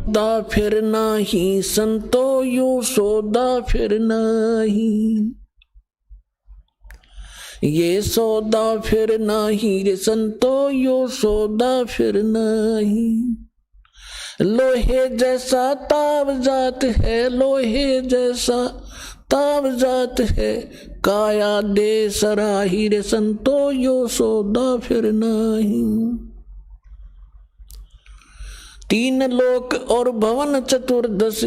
दा फिर नाही संतो यो सौदा फिर नाही, ये सौदा फिर नाही रे संतो यो सौदा फिर नाही। लोहे जैसा ताव जात है, लोहे जैसा ताव जात है, काया दे सराही रे संतो यो सौदा फिर नाही। तीन लोक और भवन चतुर्दश,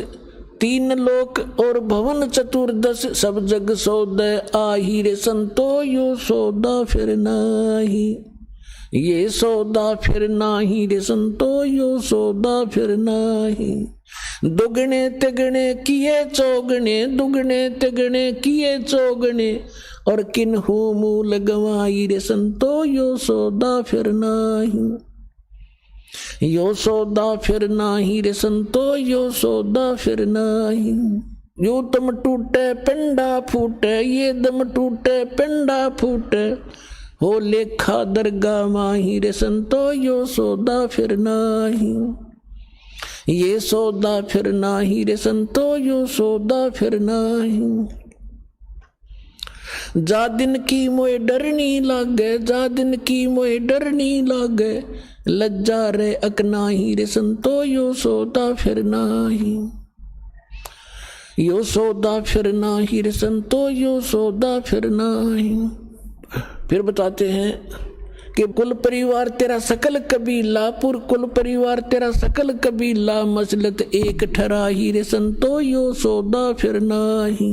तीन लोक और भवन चतुर्दश, सब जग सौदे आही रे संतो यो सौदा फिर नाही, ये सौदा फिर नाही रे संतो यो सौदा फिर नाही। दुगने तिगने किए चौगने, दुगने तिगने किए चौगने, और किन्हू मूल गवाई रे संतो यो सौदा फिर नाही, यो सौदा फिर नाही रे संतो यो सौदा फिर नाही। यो तम टूटे पिंडा फूटे, ये दम टूटे पिंडा फूटे, हो लेखा दरगाह माही रे संतो यो सौदा फिर नाही, ये सौदा फिर नाही रे संतो यो सौदा फिर नाही। जा दिन की मोए डरनी लागे, जा दिन की मोए डरनी लागे, लज्जा रे अकनाही रे संतो यो सौदा फिर नाही, यो सौदा फिर नाही रे संतो यो सौदा फिर नाही। फिर बताते हैं कि कुल परिवार तेरा सकल कबीला, पुर कुल परिवार तेरा सकल कबीला, मसलत एक ठराही रे संतो यो सौदा फिर नाही।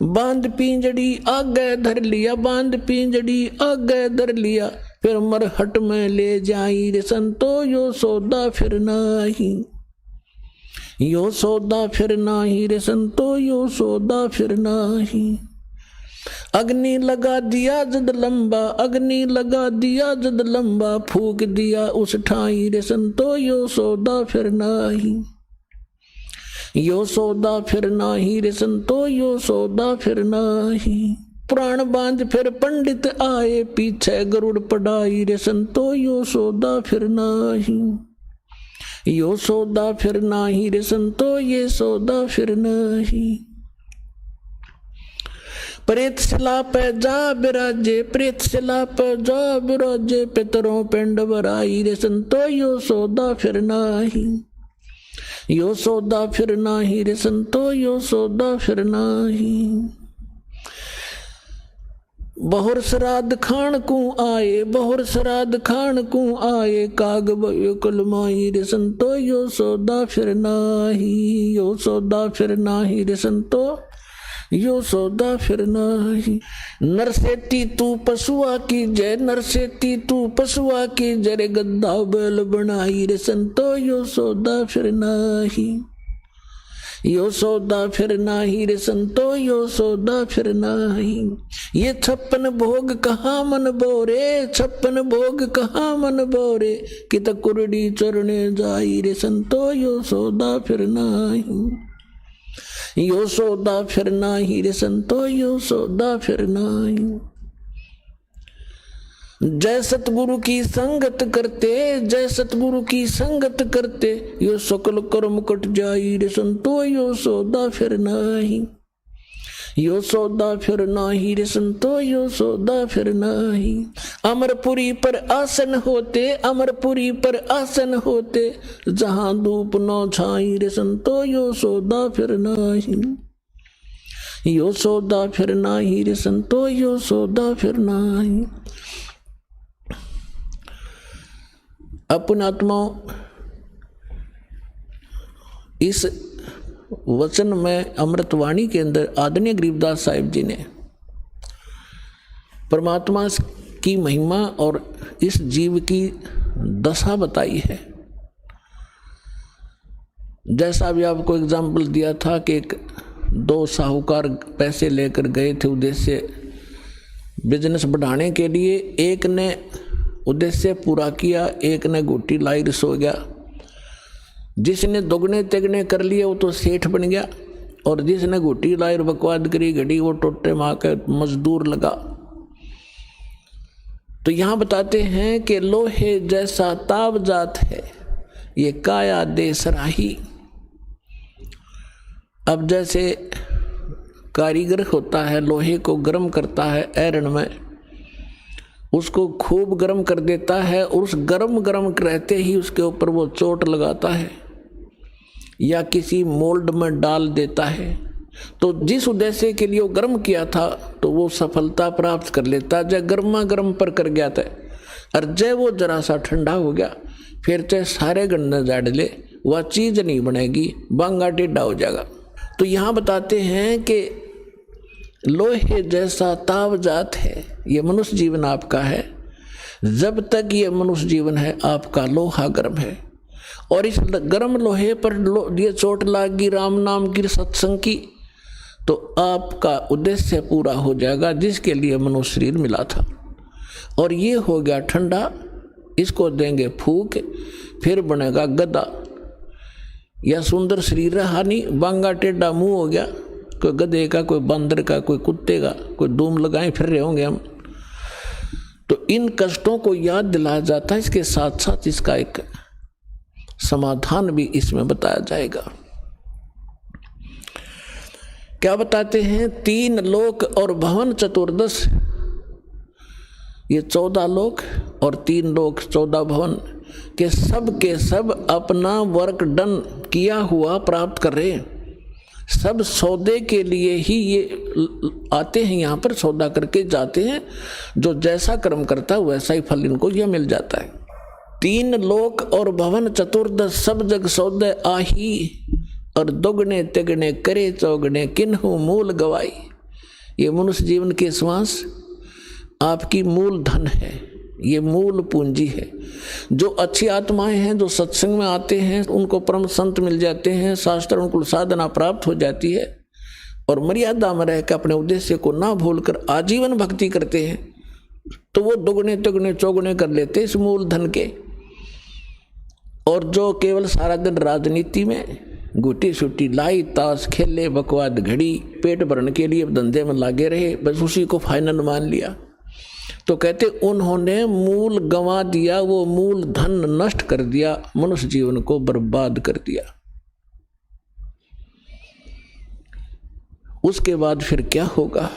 बांध पिंजड़ी आगे धर लिया, बांध पिंजड़ी आगे धर लिया, फिर मरहट में ले जाई रे संतो यो सौदा फिर नाही, यो सौदा फिर नाही रे संतो यो सौदा फिर नाही। अग्नि लगा दिया जद लंबा, अग्नि लगा दिया जद लंबा, फूक दिया उस ठाई रे संतो यो सौदा फिर नाही, यो सौदा फिर नाही रे संतो यो सौदा फिर नाही। पुराण बांध फिर पंडित आए, पीछे गरुड़ पढ़ाई रे संतो यो सौदा फिर नाही, यो सौदा फिर नाही रे संतो ये सौदा फिर नाही। प्रेत शिला पे जा बिराजे, प्रेत शिला पे जा बिराजे, पितरों पिंड बराई रे संतो यो सौदा फिर नाही, यो सौदा फिर नाही रे संतो यो सौदा फिर नाही। बहुर श्राद्ध खान को आए, बहुर श्राद्ध खान को आए, काग भयो कुलमाई रे संतो यो सौदा फिर नाही, यो सौदा फिर नाही रे संतो यो सौदा फिर नाही। नरसेती तू पशुआ की जय, नरसेती तू पशुआ की जय, गद्दा बैल बनाई रे संतो यो सौदा फिर नाही, यो सौदा फिर नाही रे संतो यो सौदा फिर नाही। ये 56 भोग कहाँ मन बोरे, 56 भोग कहाँ मन बोरे, कित कुरड़ी चरणे जाई रे संतो यो सौदा फिर नाही, यो सौदा फिर नाही रे संतो यो सौदा फिर नाही। जय सतगुरु की संगत करते, जय सतगुरु की संगत करते, यो सकल कर्म कट जाई रे संतो यो सौदा फिर नाही, यो सौदा फिर नाही रे संतो यो सौदा फिर नाही। अमरपुरी पर आसन होते, अमरपुरी पर आसन होते, जहां धूप न छाई रे संतो यो सौदा फिर नाही, यो सौदा फिर नाही रे संतो यो सौदा फिर नाही। अपनात्माओं, इस वचन में अमृतवाणी के अंदर आदरणीय गरीबदास साहिब जी ने परमात्मा की महिमा और इस जीव की दशा बताई है। जैसा भी आपको एग्जाम्पल दिया था कि एक दो साहूकार पैसे लेकर गए थे उद्देश्य बिजनेस बढ़ाने के लिए, एक ने उद्देश्य पूरा किया, एक ने घुट्टी लाई सो गया। जिसने दोगुने तिगने कर लिए वो तो सेठ बन गया, और जिसने घुट्टी लाई बकवाद करी घड़ी वो टोटे माँ के मजदूर लगा। तो यहाँ बताते हैं कि लोहे जैसा ताव जात है, ये काया दे सराही। अब जैसे कारीगर होता है, लोहे को गर्म करता है आयरन में, उसको खूब गर्म कर देता है और उस गर्म रहते ही उसके ऊपर वो चोट लगाता है या किसी मोल्ड में डाल देता है, तो जिस उद्देश्य के लिए वो गर्म किया था तो वो सफलता प्राप्त कर लेता। जब गर्मा गर्म पर कर गया था और जब वो जरा सा ठंडा हो गया, फिर चाहे सारे गन्ने झाड़ ले, वह चीज़ नहीं बनेगी, बांगा टेढ़ा हो जाएगा। तो यहाँ बताते हैं कि लोहे जैसा ताव जात है ये मनुष्य जीवन आपका है। जब तक ये मनुष्य जीवन है आपका लोहा गर्म है, और इस गर्म लोहे पर ये चोट लागी राम नाम की सत्संग की, तो आपका उद्देश्य पूरा हो जाएगा जिसके लिए मनुष्य शरीर मिला था। और ये हो गया ठंडा, इसको देंगे फूक, फिर बनेगा गधा या सुंदर शरीर रहा नहीं, बांगा टेढ़ा मुंह हो गया, कोई गधे का, कोई बंदर का, कोई कुत्ते का, कोई धूम लगाए फिर रहे होंगे हम। तो इन कष्टों को याद दिलाया जाता है, इसके साथ साथ इसका एक समाधान भी इसमें बताया जाएगा। क्या बताते हैं? 3 लोक और भवन चतुर्दश, ये 14 लोक और 3 लोक 14 भवन के सब अपना वर्क डन किया हुआ प्राप्त कर रहे हैं। सब सौदे के लिए ही ये आते हैं, यहाँ पर सौदा करके जाते हैं। जो जैसा कर्म करता है वैसा ही फल इनको यह मिल जाता है। 3 लोक और भवन चतुर्दश सब जग सौदे आही, और दोगुने तिगुने करे चौगुने किन्हु मूल गवाई। ये मनुष्य जीवन के श्वास आपकी मूल धन है, ये मूल पूंजी है। जो अच्छी आत्माएं हैं, जो सत्संग में आते हैं, उनको परम संत मिल जाते हैं, शास्त्र उनको साधना प्राप्त हो जाती है, और मर्यादा में रहकर अपने उद्देश्य को ना भूलकर आजीवन भक्ति करते हैं, तो वो दोगुने तिगुने चौगुने कर लेते इस मूल धन के। और जो केवल सारा दिन राजनीति में गुटी सुटी लाई, ताश खेले, बकवाद घड़ी, पेट भरने के लिए धंधे में लागे रहे, बस उसी को फाइनल मान लिया, तो कहते उन्होंने मूल गंवा दिया, वो मूल धन नष्ट कर दिया, मनुष्य जीवन को बर्बाद कर दिया। उसके बाद फिर क्या होगा?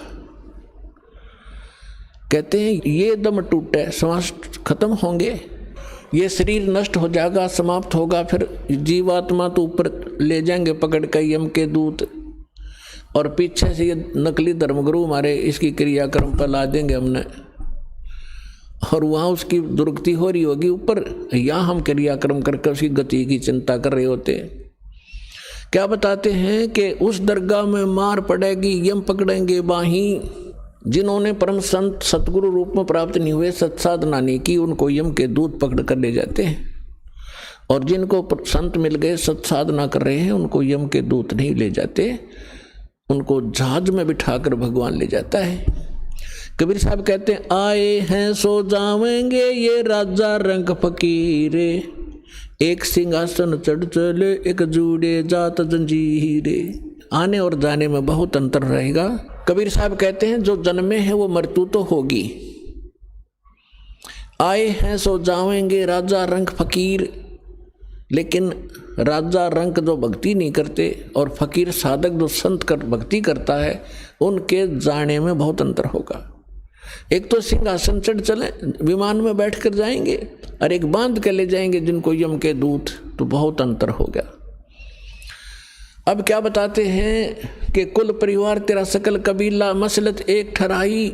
कहते हैं ये दम टूटे, श्वास खत्म होंगे, ये शरीर नष्ट हो जाएगा, समाप्त होगा, फिर जीवात्मा तो ऊपर ले जाएंगे पकड़ कर यम के दूत, और पीछे से ये नकली धर्मगुरु हमारे इसकी क्रियाक्रम पर ला देंगे हमने, और वहाँ उसकी दुर्गति हो रही होगी ऊपर, यहाँ हम क्रियाक्रम करके उसकी गति की चिंता कर रहे होते हैं। क्या बताते हैं कि उस दरगाह में मार पड़ेगी, यम पकड़ेंगे बाही। जिन्होंने परम संत सतगुरु रूप में प्राप्त नहीं हुए, सत्साधना नहीं की, उनको यम के दूत पकड़ कर ले जाते हैं, और जिनको संत मिल गए, सत्साधना कर रहे हैं, उनको यम के दूत नहीं ले जाते, उनको जहाज में बिठाकर भगवान ले जाता है। कबीर साहब कहते हैं आए हैं सो जावेंगे ये राजा रंग फकीरे, एक सिंहासन चढ़ चले एक जूड़े जात जंजीरे। आने और जाने में बहुत अंतर रहेगा। कबीर साहब कहते हैं जो जन्मे हैं वो मृत्यु तो होगी। आए हैं सो जावेंगे राजा रंग फकीर, लेकिन राजा रंग जो भक्ति नहीं करते और फकीर साधक जो संत कर भक्ति करता है, उनके जाने में बहुत अंतर होगा। एक तो सिंहासन चढ़ चले, विमान में बैठ कर जाएंगे, और एक बांध के ले जाएंगे जिनको यम के दूत, तो बहुत अंतर हो गया। अब क्या बताते हैं कि कुल परिवार तेरा सकल कबीला मसलत एक ठहराई।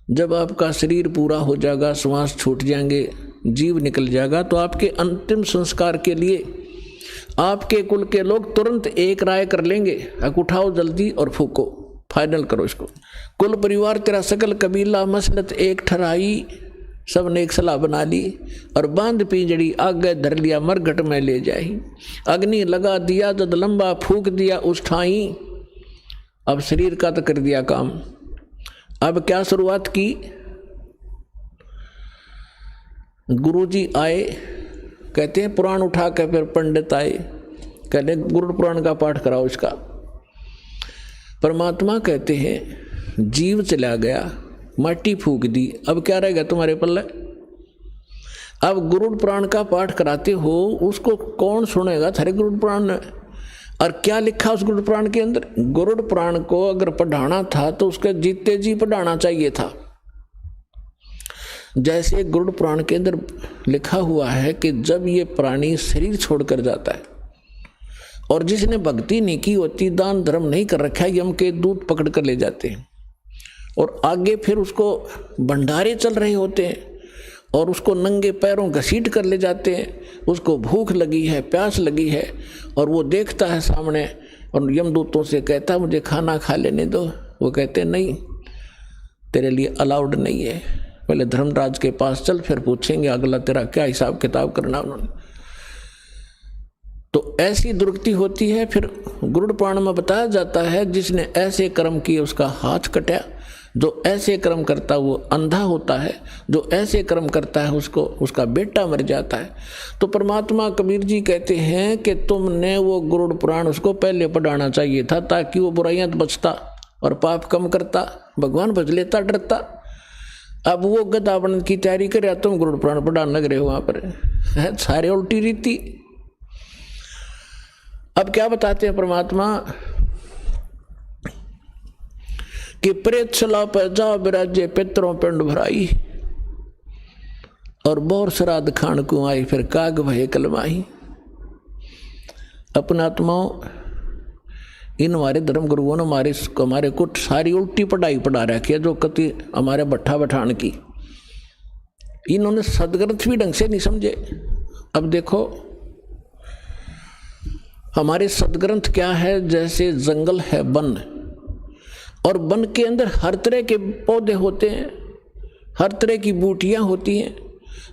जब आपका शरीर पूरा हो जाएगा, श्वास छूट जाएंगे, जीव निकल जाएगा, तो आपके अंतिम संस्कार के लिए आपके कुल के लोग तुरंत एक राय कर लेंगे, अब उठाओ जल्दी और फूको, फाइनल करो इसको। कुल परिवार तेरा सकल कबीला मसलत एक ठहराई, सब ने एक सलाह बना ली, और बांध पिंजड़ी आगे धर लिया मरघट में ले जाई। अग्नि लगा दिया जद लंबा फूक दिया उस ठाई। अब शरीर का तो कर दिया काम। अब क्या शुरुआत की? गुरुजी आए, कहते हैं पुराण उठा के, फिर पंडित आए, कहते गुरु पुराण का पाठ कराओ इसका। परमात्मा कहते हैं जीव चला गया, माटी फूक दी, अब क्या रहेगा तुम्हारे पल्ले? अब गरुड़ पुराण का पाठ कराते हो, उसको कौन सुनेगा थारे गरुड़ पुराण में? और क्या लिखा उस गरुड़ पुराण के अंदर? गरुड़ पुराण को अगर पढ़ाना था तो उसके जीते जी पढ़ाना चाहिए था। जैसे गरुड़ पुराण के अंदर लिखा हुआ है कि जब ये प्राणी शरीर छोड़कर जाता है और जिसने भक्ति नहीं की होती, दान धर्म नहीं कर रखा है, यम के दूत पकड़ कर ले जाते हैं और आगे फिर उसको भंडारे चल रहे होते हैं और उसको नंगे पैरों घसीट कर ले जाते हैं। उसको भूख लगी है, प्यास लगी है और वो देखता है सामने और यमदूतों से कहता है मुझे खाना खा लेने दो। वो कहते हैं नहीं, तेरे लिए अलाउड नहीं है, पहले धर्मराज के पास चल, फिर पूछेंगे अगला तेरा क्या हिसाब किताब करना उन्होंने। तो ऐसी दुर्गति होती है। फिर गरुड़ पुराण में बताया जाता है जिसने ऐसे कर्म किए उसका हाथ कटा, जो ऐसे कर्म करता वो अंधा होता है, जो ऐसे कर्म करता है उसको उसका बेटा मर जाता है। तो परमात्मा कबीर जी कहते हैं कि तुमने वो गरुड़ पुराण उसको पहले पढ़ाना चाहिए था, ताकि वो बुराइयां बचता और पाप कम करता, भगवान भज लेता, डरता। अब वो गधा बनने की तैयारी करे, तुम गरुड़ पुराण पढ़ाने लग रहे हो वहां पर, है सारे उल्टी रीति। अब क्या बताते हैं परमात्मा कि प्रेत छला पर जा बिराजे पितरों पिंड भराई और बोर श्राद्ध खान को आई, फिर काग भय कलमाही। अपना आत्माओं, इन हमारे धर्म गुरुओं ने हमारे को सारी उल्टी पढ़ाई पढ़ा रखी है, जो कति हमारे भट्ठा बठान की। इन्होंने सदग्रंथ भी ढंग से नहीं समझे। अब देखो हमारे सदग्रंथ क्या है, जैसे जंगल है वन, और वन के अंदर हर तरह के पौधे होते हैं, हर तरह की बूटियां होती हैं,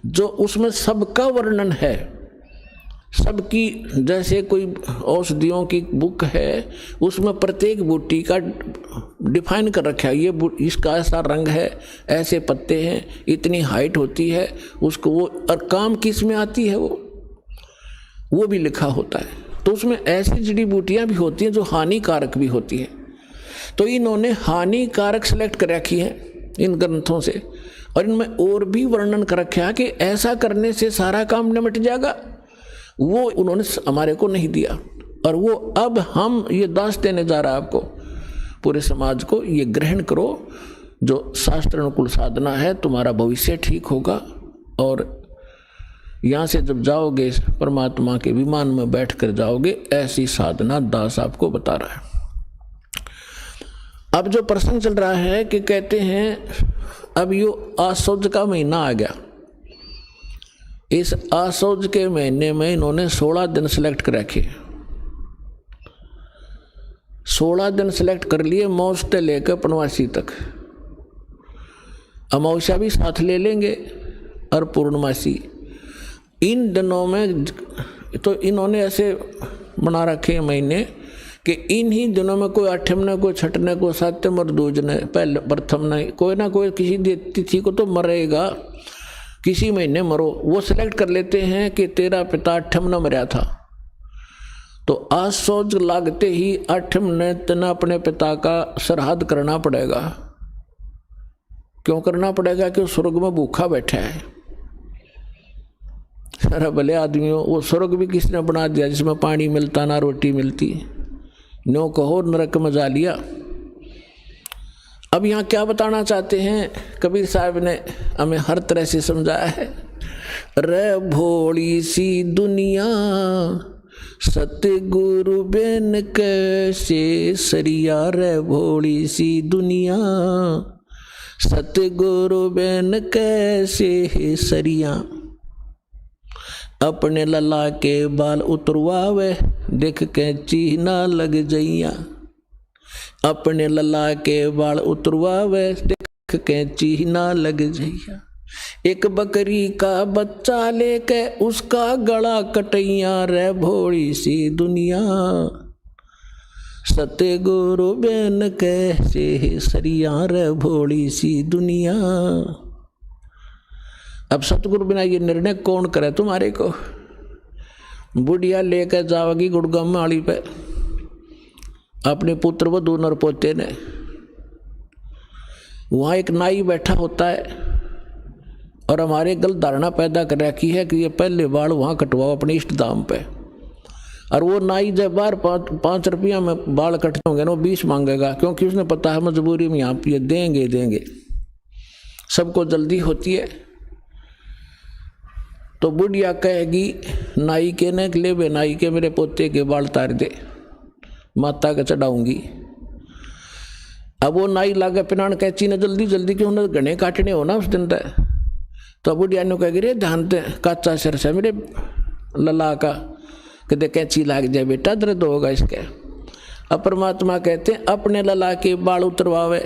जो उसमें सबका वर्णन है, सबकी। जैसे कोई औषधियों की बुक है, उसमें प्रत्येक बूटी का डिफाइन कर रखा है, ये इसका ऐसा रंग है, ऐसे पत्ते हैं, इतनी हाइट होती है उसको, वो और काम किस में आती है वो भी लिखा होता है। तो उसमें ऐसी जड़ी बूटियां भी होती हैं जो हानिकारक भी होती हैं। तो इन्होंने हानिकारक सेलेक्ट कर रखी है इन ग्रंथों से, और इनमें और भी वर्णन कर रखा है कि ऐसा करने से सारा काम निमट जाएगा। वो उन्होंने हमारे को नहीं दिया, और वो अब हम ये दास देने जा रहा है आपको, पूरे समाज को, ये ग्रहण करो, जो शास्त्र अनुकूल साधना है, तुम्हारा भविष्य ठीक होगा। और यहाँ से जब जाओगे परमात्मा के विमान में बैठ कर जाओगे, ऐसी साधना दास आपको बता रहा है। अब जो प्रसंग चल रहा है कि कहते हैं अब यो आसौज का महीना आ गया। इस आसौज के महीने में इन्होंने 16 दिन सेलेक्ट कर रखे, 16 दिन सेलेक्ट कर लिए, मौज से लेकर पनवासी तक। अमावस्या भी साथ ले लेंगे और पूर्णमासी। इन दिनों में तो इन्होंने ऐसे बना रखे महीने कि इन्हीं दिनों में कोई आठम ने, कोई छठने, कोई सातम और दूज ने, पहले प्रथम ने, कोई ना कोई किसी तिथि को तो मरेगा, किसी महीने मरो। वो सिलेक्ट कर लेते हैं कि तेरा पिता आठम न मरा था, तो आज सोच लागते ही आठम ने तना अपने पिता का श्राद्ध करना पड़ेगा। क्यों करना पड़ेगा? कि स्वर्ग में भूखा बैठा है। सारा भले आदमियों, वो स्वर्ग भी किसने बना दिया जिसमें पानी मिलता ना रोटी मिलती, नो कहो नरक मजा लिया। अब यहाँ क्या बताना चाहते हैं कबीर साहब ने हमें हर तरह से समझाया है। रे भोली सी दुनिया सतगुरु बेन कैसे सरिया, रे भोली सी दुनिया सतगुरु बेन कैसे सरिया। अपने लला के बाल उतरवावे देख के चीना लग जइया, अपने लला के बाल उतरवावे देख के चीना लग जइया। एक बकरी का बच्चा लेके उसका गला कटैया, रे भोली सी दुनिया सतगुरु बेन कैसे सरिया, रे भोली सी दुनिया। अब सतगुरु बिना ये निर्णय कौन करे तुम्हारे को? बुढ़िया लेकर जाओगी गुड़गांव माड़ी पे अपने पुत्र व दोनों पोते ने, वहाँ एक नाई बैठा होता है और हमारे गलत धारणा पैदा कर रखी है कि ये पहले बाल वहाँ कटवाओ अपने इष्ट दाम पे, और वो नाई जब बार 5 रुपया में बाल कटते होंगे ना, वो 20 मांगेगा, क्योंकि उसने पता है मजबूरी में यहाँ पे ये देंगे। सबको जल्दी होती है। तो बुढ़िया कहेगी नाई के ने ले बे नाई के मेरे पोते के बाल तार दे, माता के चढ़ाऊंगी। अब वो नाई लागे पिनान कैची ने जल्दी क्यों ना घने काटने हो ना उस दिन तक। तो बुढ़िया ने कहेगी रे ध्यान दे काचा सिर से मेरे लला का, कहते कैची लाग जाए बेटा दर्द होगा इसके। अब परमात्मा कहते हैं अपने लला के बाल उतरवावे,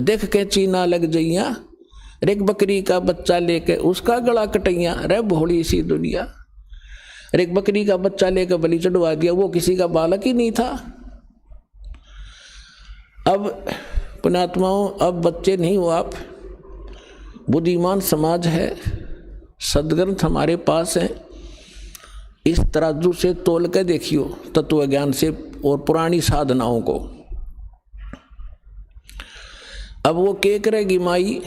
देख कैची ना लग जइया, एक बकरी का बच्चा लेके उसका गला कटैया, रे भोली सी दुनिया। एक बकरी का बच्चा लेकर बलि चढ़वा दिया, वो किसी का बालक ही नहीं था। अब पुण्यात्माओं, अब बच्चे नहीं हो आप, बुद्धिमान समाज है, सदग्रंथ हमारे पास है, इस तराजू से तोल के देखियो तत्व ज्ञान से और पुरानी साधनाओं को। अब वो के करेगी माई,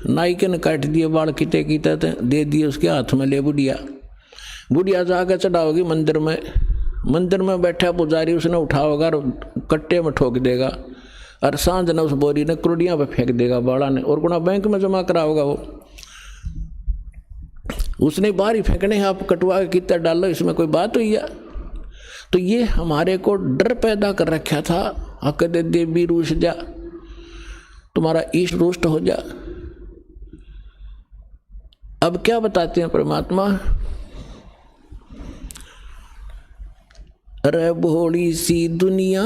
नाई के ने काट दिए बाल किते कीते दे दिए उसके हाथ में, ले बुढ़िया जाकर चढ़ाओगी मंदिर में बैठा पुजारी उसने उठाओगा और कट्टे में ठोक देगा, और सांझ ने उस बोरी ने कुर्डियाँ पे फेंक देगा बाड़ा ने, और गुना बैंक में जमा कराओगा वो, उसने बाहर ही फेंकने, आप कटवा के कितना डालो, इसमें कोई बात हुई है। तो ये हमारे को डर पैदा कर रखा था, कहते देवी रूस जा, तुम्हारा ईष्ट रुष्ट हो जा। अब क्या बताते हैं परमात्मा, रे भोली सी दुनिया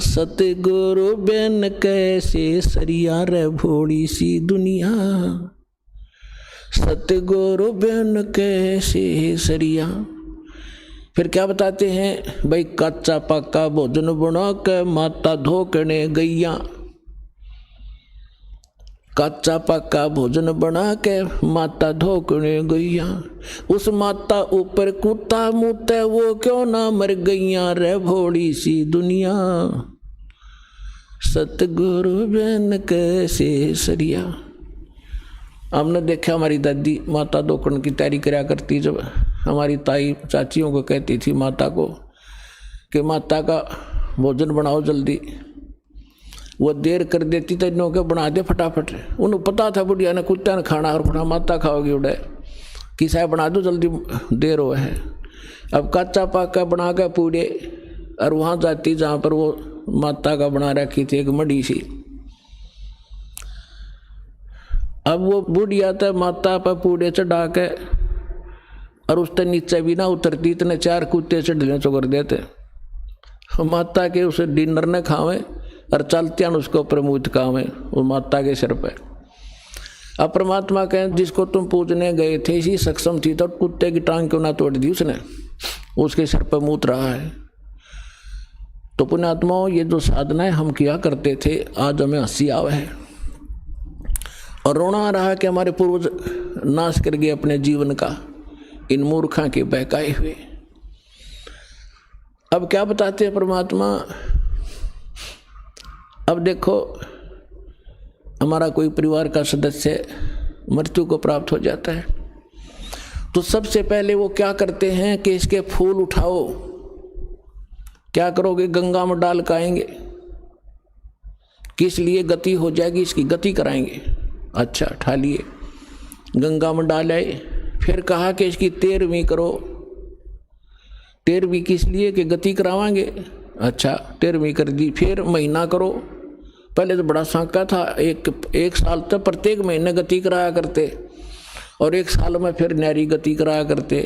सतगुरु बिन कैसे सरिया, रे भोली सी दुनिया सतगुरु बिन कैसे सरिया। फिर क्या बताते हैं भाई, कच्चा पक्का भोजन बना के माता धोकने गैया, कच्चा पक्का भोजन बना के माता धोकने गैया, उस माता ऊपर कुत्ता मुते वो क्यों ना मर गैया, रे भोली सी दुनिया सतगुरु बिन कैसे सरिया। हमने देखा हमारी दादी माता धोकने की तैयारी कराया करती, जब हमारी ताई चाचियों को कहती थी माता को कि माता का भोजन बनाओ जल्दी, वो देर कर देती तो इन्हों के बना दे फटाफट। उन्हें पता था बुढ़िया ने कुत्ता ने खाना और अपना माता खाओगी उड़े, किसा बना दो जल्दी देर हो है। अब कच्चा पक्का बना के पूड़े और वहाँ जाती जहाँ पर वो माता का बना रखी थी एक मड़ी सी। अब वो बुढ़िया तो माता पर पूड़े चढ़ा के और उससे नीचे भी ना उतरती, इतने 4 कुत्ते चढ़ने चुकर देते, माता के उसे डिनर ने खावे और चलते हैं उसको प्रमुख काम है वो माता के सिर पे। अब परमात्मा कहें जिसको तुम पूजने गए थे इसी सक्षम थी तो कुत्ते की टांग क्यों ना तोड़ दी उसने, उसके सिर पर मूत रहा है। तो पुण्यात्माओं, ये जो साधनाएं हम किया करते थे आज हमें हंसी आवे है और रोना आ रहा है कि हमारे पूर्वज नाश कर गए अपने जीवन का इन मूर्खों के बहकाए हुए। अब क्या बताते हैं परमात्मा, अब देखो हमारा कोई परिवार का सदस्य मृत्यु को प्राप्त हो जाता है तो सबसे पहले वो क्या करते हैं कि इसके फूल उठाओ, क्या करोगे, गंगा में डाल के आएंगे, किस लिए गति हो जाएगी इसकी, गति कराएंगे। अच्छा उठा लिए, गंगा में डाल आए, फिर कहा कि इसकी 13वीं करो, 13वीं किस लिए कि गति करावांगे। अच्छा 13वीं कर दी, फिर महीना करो, पहले तो बड़ा सांका था, एक साल तक प्रत्येक महीने गति कराया करते और 1 साल में फिर न्यारी गति कराया करते,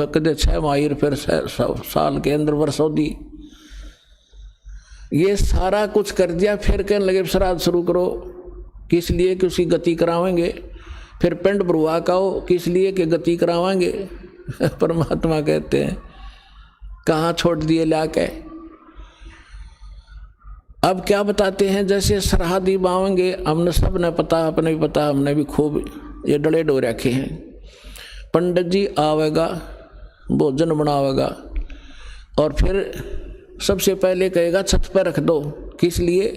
कदे 6 माहिर फिर साल के अंदर वर्षोदी, ये सारा कुछ कर दिया। फिर कहने लगे श्राद्ध शुरू करो, किस लिए कि उसकी गति करावेंगे। फिर पिंड भरुआ काओ, किस लिए कि गति करावाएंगे। परमात्मा कहते हैं कहाँ छोड़ दिए लाके। अब क्या बताते हैं, जैसे सरहदी बावेंगे, हमने सब ने पता, अपने भी पता, हमने भी खूब ये डले डो रखे हैं। पंडित जी आवेगा, भोजन बनावेगा और फिर सबसे पहले कहेगा छत पर रख दो, किस लिए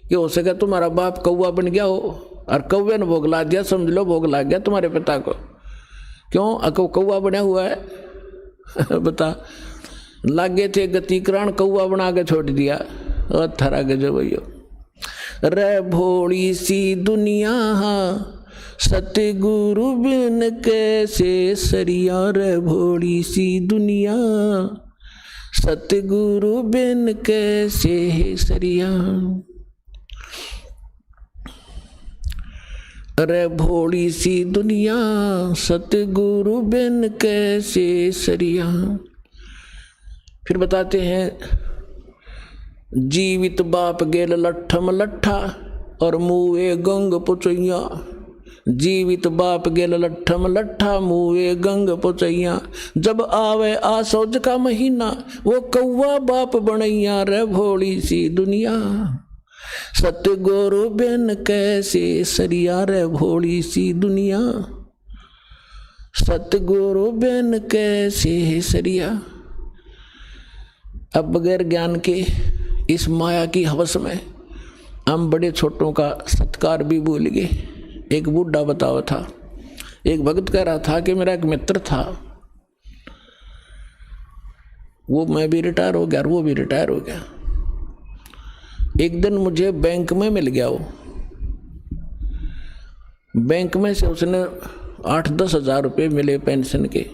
कि हो सके तुम्हारा बाप कौआ बन गया हो और कौवे ने भोग ला दिया, समझ लो भोग लग गया तुम्हारे पिता को। क्यों? कौवा बना हुआ है बता, लागे थे गतिकरण, कौवा बना के छोड़ दिया। और थरा गजब भैया। रे भोली सी दुनिया सतगुरु बिन कैसे सरिया, रे भोली सी दुनिया सतगुरु बिन कैसे सरिया। रे भोली सी दुनिया सतगुरु बिन कैसे सरिया। फिर बताते हैं, जीवित बाप गेल लट्ठम लट्ठा और मुए गंग पुचैया। जीवित बाप गेल लट्ठम लट्ठा मुए गंग पुचैया। जब आवे आसौज का महीना वो कौवा बाप बनैया। रे भोली सी दुनिया सतगुरु बिन कैसे सरिया। रे भोली सी दुनिया सतगुरु बिन कैसे सरिया। अब बगैर ज्ञान के इस माया की हवस में हम बड़े छोटों का सत्कार भी भूल गए। एक बूढ़ा बतावा था, एक भक्त कह रहा था कि मेरा एक मित्र था, वो मैं भी रिटायर हो गया और वो भी रिटायर हो गया। एक दिन मुझे बैंक में मिल गया। वो बैंक में से उसने 8-10 हज़ार रुपये मिले पेंशन के,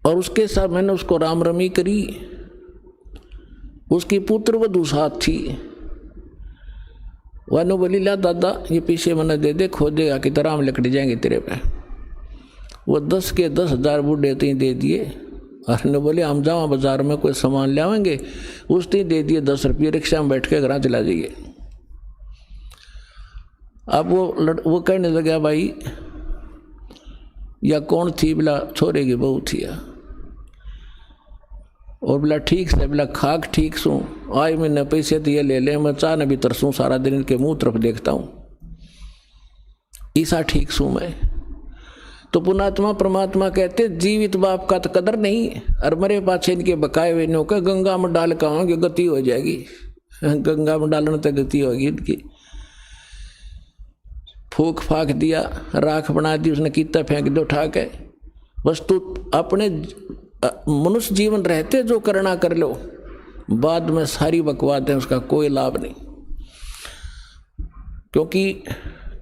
और उसके साथ मैंने उसको राम रमी करी। उसकी पुत्र वधू साथ थी। वह बोली ला दादा ये पीछे मैंने दे दे, खो देगा कि तो राम लकड़ी जाएंगे तेरे पे। वो 10 के 10 हज़ार बूढ़े तीन दे दिए। और ने बोले हम जाओ बाजार में कोई सामान ले आवेंगे, उस तीन दे दिए 10 रुपये, रिक्शा में बैठ के घर चला जाइए। अब वो कहने लगा भाई या कौन थी? बोला छोरे की बहू थी। और बोला ठीक से, बोला खाक ठीक सू, आए मैंने पैसे दिए ले ले, मैं चाह न भी तरसूँ, सारा दिन इनके मुंह तरफ देखता हूँ, ईसा ठीक सू मैं। तो पुणात्मा परमात्मा कहते जीवित बाप का तो कदर नहीं, और मरे पाछे इनके बकाए हुए नो का गंगा में डाल कहोगे गति हो जाएगी। गंगा में डालने तक गति होगी इनकी। फूक फाक दिया, राख बना दी उसने, कीता फेंक दो उठा के। वस्तु अपने मनुष्य जीवन रहते जो करना कर लो, बाद में सारी बकवाद है, उसका कोई लाभ नहीं। क्योंकि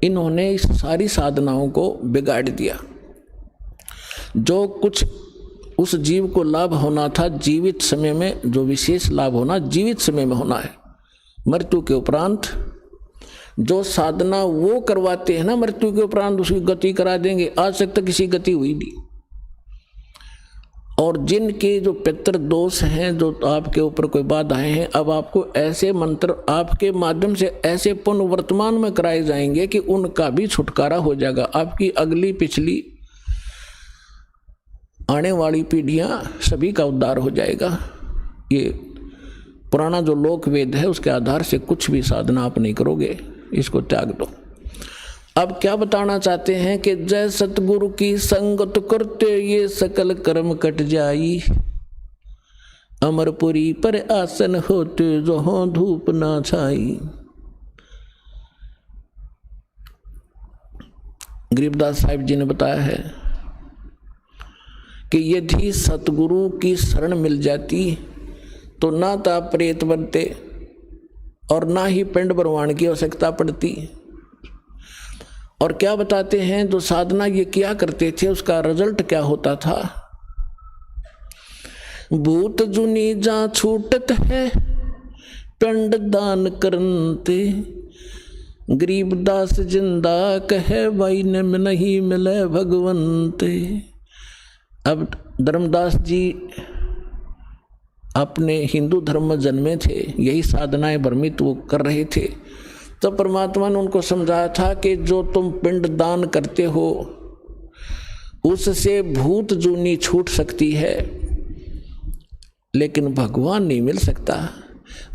इन्होंने इस सारी साधनाओं को बिगाड़ दिया। जो कुछ उस जीव को लाभ होना था जीवित समय में, जो विशेष लाभ होना जीवित समय में होना है, मृत्यु के उपरांत जो साधना वो करवाते हैं ना, मृत्यु के उपरांत उसकी गति करा देंगे। आज तक तो किसी गति हुई नहीं। और जिनके जो पितृ दोष हैं, जो आपके ऊपर कोई बाधाएं हैं, अब आपको ऐसे मंत्र आपके माध्यम से ऐसे पुण्य वर्तमान में कराए जाएंगे कि उनका भी छुटकारा हो जाएगा। आपकी अगली पिछली आने वाली पीढ़ियां सभी का उद्धार हो जाएगा। ये पुराना जो लोक वेद है उसके आधार से कुछ भी साधना आप नहीं करोगे, इसको त्याग दो। अब क्या बताना चाहते हैं कि जय सतगुरु की संगत करते ये सकल कर्म कट जाई। अमरपुरी पर आसन होते जहां धूप ना छाई। गरीबदास साहिब जी ने बताया है कि यदि सतगुरु की शरण मिल जाती तो ना तो आप प्रेत बनते और ना ही पिंड भरवान की आवश्यकता पड़ती। और क्या बताते हैं, जो साधना ये किया करते थे उसका रिजल्ट क्या होता था। भूत जुनी जा छूटत है पिंड दान करते, गरीबदास जिंदा कहे भाई ने नहीं मिले भगवंते। अब धर्मदास जी अपने हिंदू धर्म में जन्मे थे, यही साधनाएं भ्रमित वो कर रहे थे। तो परमात्मा ने उनको समझाया था कि जो तुम पिंड दान करते हो उससे भूत जूनी छूट सकती है, लेकिन भगवान नहीं मिल सकता।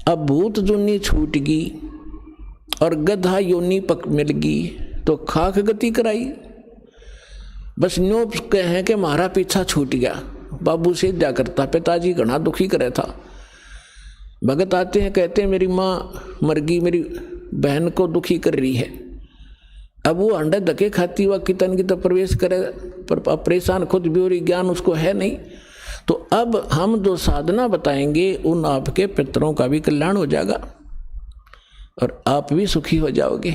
अब भूत जूनी छूटगी और गधा योनी पक मिलगी तो खाक गति कराई। बस न्यो कहें कि हमारा पीछा छूट गया, बाबू से क्या करता, पिताजी घना दुखी करे था। भगत आते हैं कहते हैं मेरी माँ मर गई, मेरी बहन को दुखी कर रही है। अब वो अंडे धक्के खाती हुआ कितन की तो प्रवेश करे, पर परेशान खुद भी हो रही, ज्ञान उसको है नहीं। तो अब हम जो साधना बताएंगे उन आपके पितरों का भी कल्याण हो जाएगा और आप भी सुखी हो जाओगे,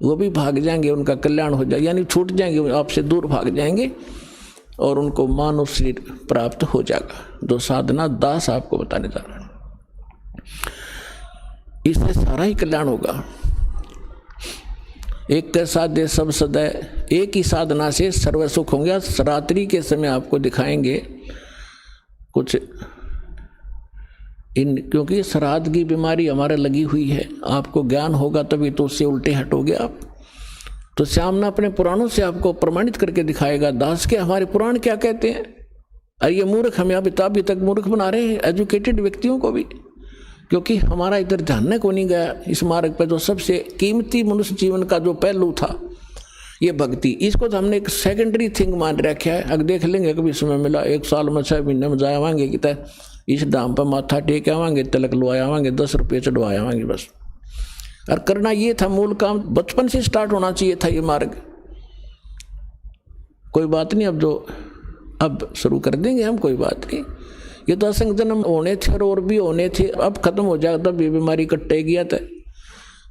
वो भी भाग जाएंगे, उनका कल्याण हो जाएगा, यानी छूट जाएंगे, आपसे दूर भाग जाएंगे और उनको मानव शरीर प्राप्त हो जाएगा। जो साधना दास आपको बताने जा रहा है, इससे सारा ही कल्याण होगा। एक के साथ सब सदैव, एक ही साधना से सर्व सुख होंगे। रात्रि के समय आपको दिखाएंगे कुछ क्योंकि श्राद्ध की बीमारी हमारे लगी हुई है, आपको ज्ञान होगा तभी तो उससे उल्टे हटोगे आप। तो श्यामना अपने पुराणों से आपको प्रमाणित करके दिखाएगा, दास के हमारे पुराण क्या कहते हैं। अरे ये मूर्ख, हम अभी तक मूर्ख बना रहे हैं एजुकेटेड व्यक्तियों को भी, क्योंकि हमारा इधर ध्यान को नहीं गया इस मार्ग पर जो सबसे कीमती मनुष्य जीवन का जो पहलू था, ये भक्ति, इसको तो हमने एक सेकेंडरी थिंग मान रखा है। अगर देख लेंगे कभी समय मिला, 1 साल में 6 महीने में जाए आवांगे कि तय इस धाम पर माथा टेक आवांगे, तिलक लुआ आवांगे, 10 रुपये चढ़वा आवांगे बस। और करना ये था, मूल काम बचपन से स्टार्ट होना चाहिए था ये मार्ग। कोई बात नहीं, अब शुरू कर देंगे हम, कोई बात नहीं। ये तो असंख्य जन्म होने थे और भी होने थे, अब खत्म हो जाएगा, तब ये बीमारी कटेगी, या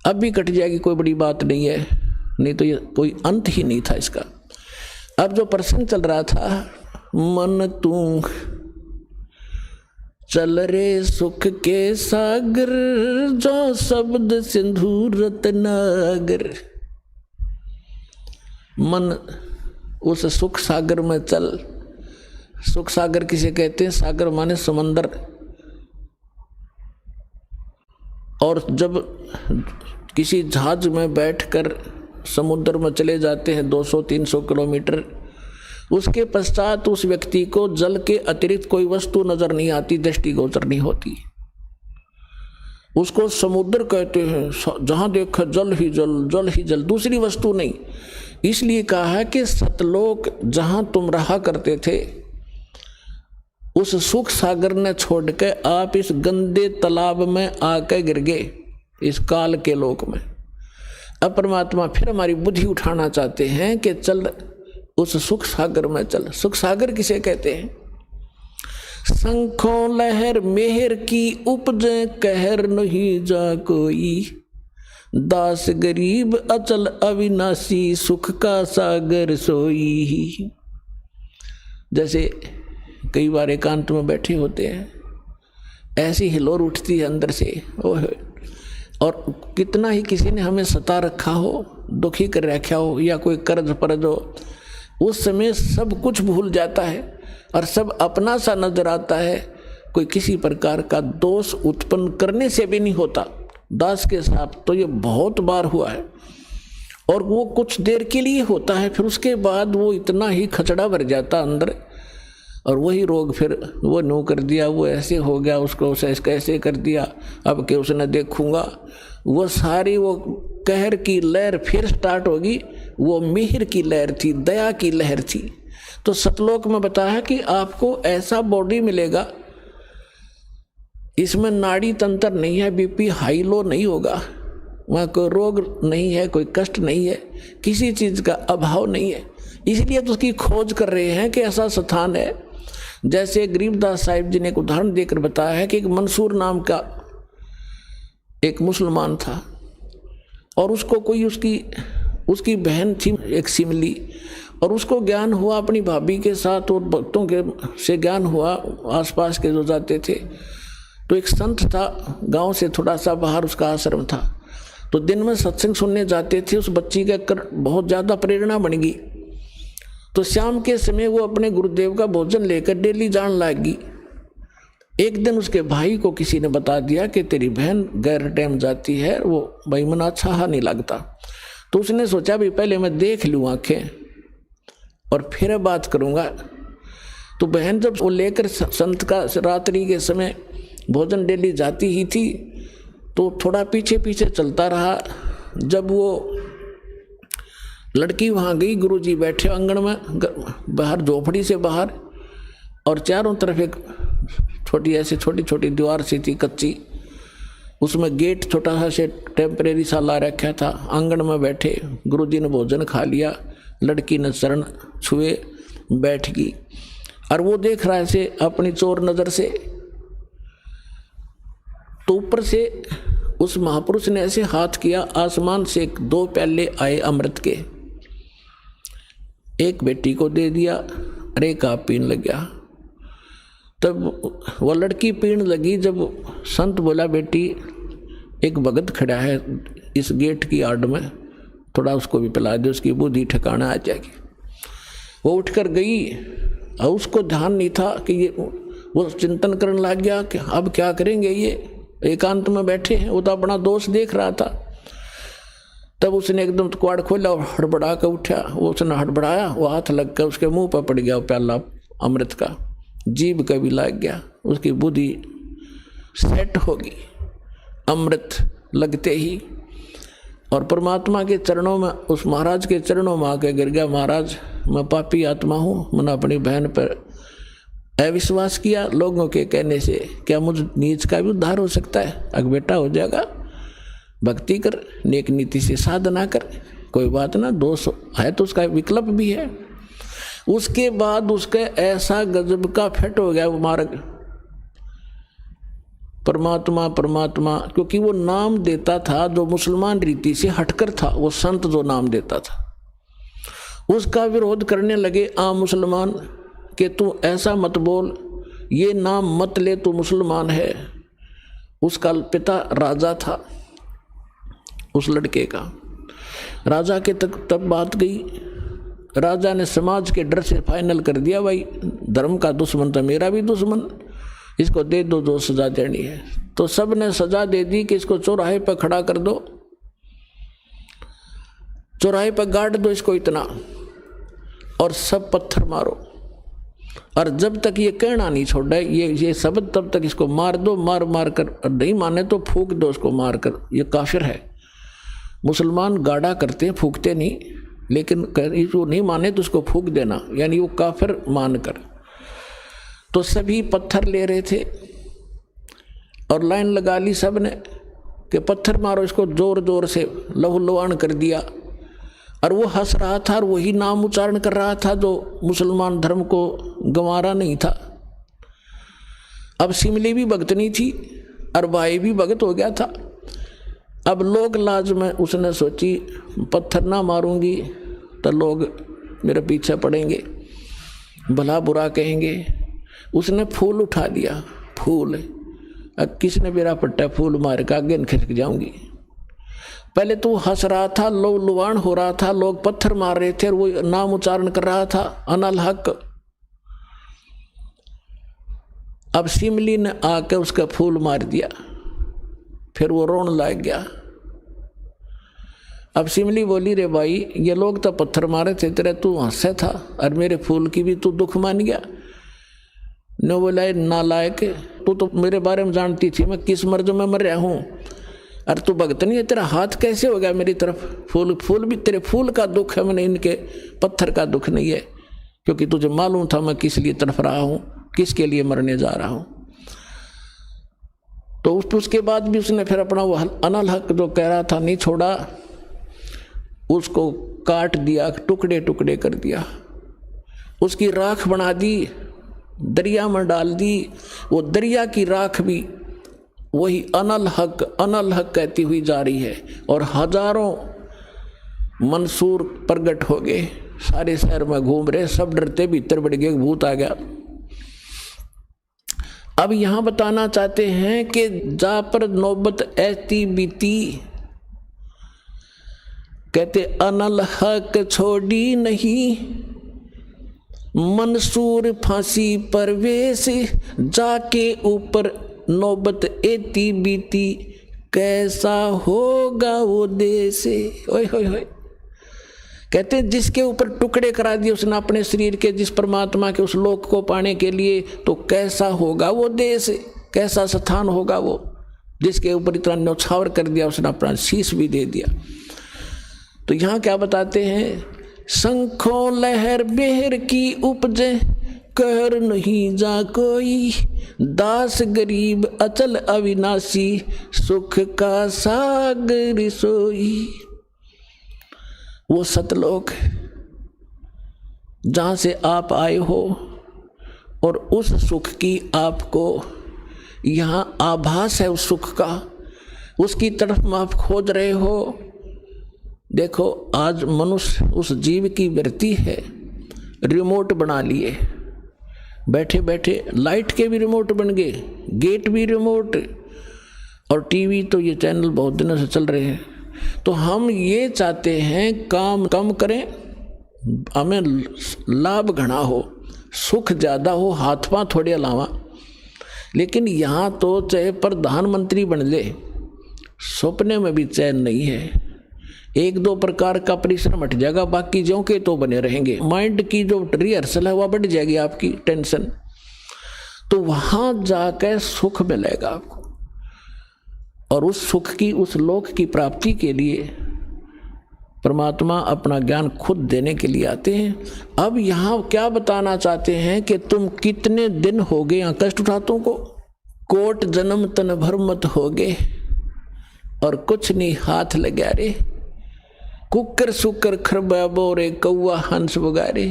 अब भी कट जाएगी, कोई बड़ी बात नहीं है। नहीं तो ये कोई अंत ही नहीं था इसका। अब जो प्रसंग चल रहा था, मन तू चल रे सुख के सागर, जो शब्द सिंधु रत्नागर। मन उस सुख सागर में चल। सुख सागर किसे कहते हैं? सागर माने समंदर। और जब किसी जहाज में बैठकर समुद्र में चले जाते हैं 200-300 किलोमीटर, उसके पश्चात उस व्यक्ति को जल के अतिरिक्त कोई वस्तु नजर नहीं आती, दृष्टिगोचर नहीं होती। उसको समुद्र कहते हैं, जहां देखो जल ही जल, जल ही जल, दूसरी वस्तु नहीं। इसलिए कहा है कि सतलोक जहां तुम रहा करते थे, उस सुख सागर ने छोड़ के आप इस गंदे तालाब में आके गिर गए, इस काल के लोक में। अब परमात्मा फिर हमारी बुद्धि उठाना चाहते हैं कि चल उस सुख सागर में चल। सुख सागर किसे कहते हैं? शंखों लहर मेहर की उपजे, कहर नहीं जा कोई, दास गरीब अचल अविनाशी, सुख का सागर सोई। जैसे कई बार एकांत में बैठे होते हैं, ऐसी हिलोर उठती है अंदर से, और कितना ही किसी ने हमें सता रखा हो, दुखी कर रखा हो, या कोई कर्ज परज हो, उस समय सब कुछ भूल जाता है और सब अपना सा नजर आता है। कोई किसी प्रकार का दोष उत्पन्न करने से भी नहीं होता। दास के साथ तो ये बहुत बार हुआ है, और वो कुछ देर के लिए होता है, फिर उसके बाद वो इतना ही खचड़ा भर जाता अंदर, और वही रोग फिर वो नो कर दिया, वो ऐसे हो गया, उसको कैसे कर दिया, अब के उसने देखूंगा, वो सारी वो कहर की लहर फिर स्टार्ट होगी। वो मिहिर की लहर थी, दया की लहर थी। तो सतलोक में बताया कि आपको ऐसा बॉडी मिलेगा, इसमें नाड़ी तंत्र नहीं है, बीपी हाई लो नहीं होगा, वहाँ कोई रोग नहीं है, कोई कष्ट नहीं है, किसी चीज़ का अभाव नहीं है। इसलिए तो उसकी खोज कर रहे हैं कि ऐसा स्थान है। जैसे गरीबदास साहिब जी ने एक उदाहरण देकर बताया है कि एक मंसूर नाम का एक मुसलमान था, और उसको कोई उसकी बहन थी एक सिमली, और उसको ज्ञान हुआ अपनी भाभी के साथ और भक्तों के से ज्ञान हुआ, आसपास के जो जाते थे। तो एक संत था, गांव से थोड़ा सा बाहर उसका आश्रम था, तो दिन में सत्संग सुनने जाते थे। उस बच्ची का कर बहुत ज़्यादा प्रेरणा बन गई, तो शाम के समय वो अपने गुरुदेव का भोजन लेकर डेली जान लगी। एक दिन उसके भाई को किसी ने बता दिया कि तेरी बहन गैर टाइम जाती है, वो भाई मन अच्छा नहीं लगता। तो उसने सोचा भी पहले मैं देख लूँ आँखें और फिर बात करूँगा। तो बहन जब वो लेकर संत का रात्रि के समय भोजन डेली जाती ही थी, तो थोड़ा पीछे पीछे चलता रहा। जब वो लड़की वहाँ गई, गुरुजी बैठे आंगन में बाहर, झोपड़ी से बाहर, और चारों तरफ एक छोटी छोटी दीवार सी थी कच्ची, उसमें गेट छोटा सा से टेम्परेरी सा ला रखा था। आंगन में बैठे, गुरुजी ने भोजन खा लिया, लड़की ने चरण छुए, बैठ गई और वो देख रहा है से अपनी चोर नजर से। तो ऊपर से उस महापुरुष ने ऐसे हाथ किया, आसमान से 2 प्याले आए अमृत के, एक बेटी को दे दिया और एक आप पीने लग गया। तब वह लड़की पीने लगी। जब संत बोला, बेटी एक भगत खड़ा है इस गेट की आड़ में, थोड़ा उसको भी पिला दे, उसकी बुद्धि ठिकाना आ जाएगी। वो उठकर गई और उसको ध्यान नहीं था कि ये, वो चिंतन करने लग गया कि अब क्या करेंगे, ये एकांत में बैठे हैं। वो तो अपना दोष देख रहा था। तब उसने एकदम कुआड़ खोला और हड़बड़ा कर उठा। वो उसने हड़बड़ाया, वो हाथ लग कर उसके मुंह पर पड़ गया प्याला अमृत का, जीभ का भी लग गया, उसकी बुद्धि सेट होगी अमृत लगते ही। और परमात्मा के चरणों में, उस महाराज के चरणों में आके गिर गया। महाराज, मैं पापी आत्मा हूँ, मैंने अपनी बहन पर अविश्वास किया लोगों के कहने से, क्या मुझ नीच का भी उद्धार हो सकता है? अग बेटा हो जाएगा, भक्ति कर, नेक नीति से साधना कर, कोई बात ना, दोष है तो उसका विकल्प भी है। उसके बाद उसके ऐसा गजब का फिट हो गया वो मार्ग, परमात्मा परमात्मा, क्योंकि वो नाम देता था जो मुसलमान रीति से हटकर था। वो संत जो नाम देता था उसका विरोध करने लगे आम मुसलमान कि तू ऐसा मत बोल, ये नाम मत ले, तू मुसलमान है। उसका पिता राजा था उस लड़के का। राजा के तक तब बात गई, राजा ने समाज के डर से फाइनल कर दिया, भाई धर्म का दुश्मन तो मेरा भी दुश्मन, इसको दे दो जो सजा देनी है। तो सब ने सजा दे दी कि इसको चौराहे पर खड़ा कर दो, चौराहे पर गाड़ दो इसको इतना, और सब पत्थर मारो, और जब तक ये कहना नहीं छोड़ा ये शब्द, तब तक इसको मार दो, मार मार कर, और नहीं माने तो फूंक दो उसको मार कर। ये काफिर है। मुसलमान गाड़ा करते हैं, फूंकते नहीं, लेकिन वो नहीं माने तो उसको फूंक देना, यानी वो काफिर मान कर। तो सभी पत्थर ले रहे थे और लाइन लगा ली सब ने कि पत्थर मारो इसको, जोर जोर से लहू लुहान कर दिया। और वो हंस रहा था और वही नाम उच्चारण कर रहा था जो मुसलमान धर्म को गंवारा नहीं था। अब सिमली भी भगतनी थी और भाई भी भगत हो गया था। अब लोग लाज में उसने सोची, पत्थर ना मारूंगी तो लोग मेरे पीछे पड़ेंगे, भला बुरा कहेंगे। उसने फूल उठा दिया, फूल, अब किसने मेरा पट्टा फूल मार के आगे खिसक जाऊंगी। पहले तो हंस रहा था, लो लुवान हो रहा था, लोग पत्थर मार रहे थे और वो नाम उच्चारण कर रहा था, अनल हक। अब सिमली ने आके उसका फूल मार दिया, फिर वो रोने लग गया। अब सिमली बोली, रे भाई ये लोग तो पत्थर मारे थे तेरे, तू हंसे था और मेरे फूल की भी तू दुख मान गया। न बोला, नालायक, तू तो मेरे बारे में जानती थी मैं किस मर्ज में मर रहा हूँ, और तू भगत नहीं है, तेरा हाथ कैसे हो गया मेरी तरफ? फूल भी तेरे फूल का दुख है, मैंने इनके पत्थर का दुख नहीं है, क्योंकि तुझे मालूम था मैं किस लिए तड़फ रहा हूँ, किसके लिए मरने जा रहा हूँ। तो उसके बाद भी उसने फिर अपना वो अनल हक जो कह रहा था नहीं छोड़ा, उसको काट दिया, टुकड़े टुकड़े कर दिया, उसकी राख बना दी, दरिया में डाल दी। वो दरिया की राख भी वही अनल हक कहती हुई जा रही है, और हजारों मंसूर प्रगट हो गए, सारे शहर में घूम रहे, सब डरते, भीतर बढ़ गए, भूत आ गया। अब यहां बताना चाहते हैं कि जा पर नौबत ऐती बीती, कहते अनल हक छोड़ी नहीं, मंसूर फांसी परवेश, जाके ऊपर नौबत ऐती बीती, कैसा होगा वो देश। ओए होए होए, कहते हैं जिसके ऊपर टुकड़े करा दिए उसने अपने शरीर के, जिस परमात्मा के उस लोक को पाने के लिए, तो कैसा होगा वो देश, कैसा स्थान होगा वो, जिसके ऊपर इतना न्यौछावर कर दिया, उसने अपना शीश भी दे दिया। तो यहाँ क्या बताते हैं, शंखों लहर बेहर की उपजे, कहर नहीं जा कोई, दास गरीब अचल अविनाशी, सुख का सागर सोई। वो सतलोक जहाँ से आप आए हो और उस सुख की आपको यहाँ आभास है, उस सुख का, उसकी तरफ में आप खोज रहे हो। देखो आज मनुष्य उस जीव की वृत्ति है, रिमोट बना लिए, बैठे बैठे लाइट के भी रिमोट बन गए, गेट भी रिमोट, और टीवी तो ये चैनल बहुत दिनों से चल रहे हैं। तो हम ये चाहते हैं काम कम करें, हमें लाभ घना हो, सुख ज़्यादा हो, हाथ पांव थोड़े अलावा। लेकिन यहाँ तो चाहे प्रधानमंत्री बन ले, सपने में भी चैन नहीं है। एक दो प्रकार का परिश्रम हट जाएगा, बाकी ज्यों के तो बने रहेंगे। माइंड की जो रिहर्सल है वह बढ़ जाएगी, आपकी टेंशन, तो वहाँ जाकर सुख मिलेगा आपको। और उस सुख की, उस लोक की प्राप्ति के लिए परमात्मा अपना ज्ञान खुद देने के लिए आते हैं। अब यहाँ क्या बताना चाहते हैं कि तुम कितने दिन हो गए यहाँ कष्ट उठातों को, कोट जन्म तन भर मत हो गए और कुछ नहीं हाथ लगा रे, कुकर सुकर खरबा बोरे कौआ हंस बगारे।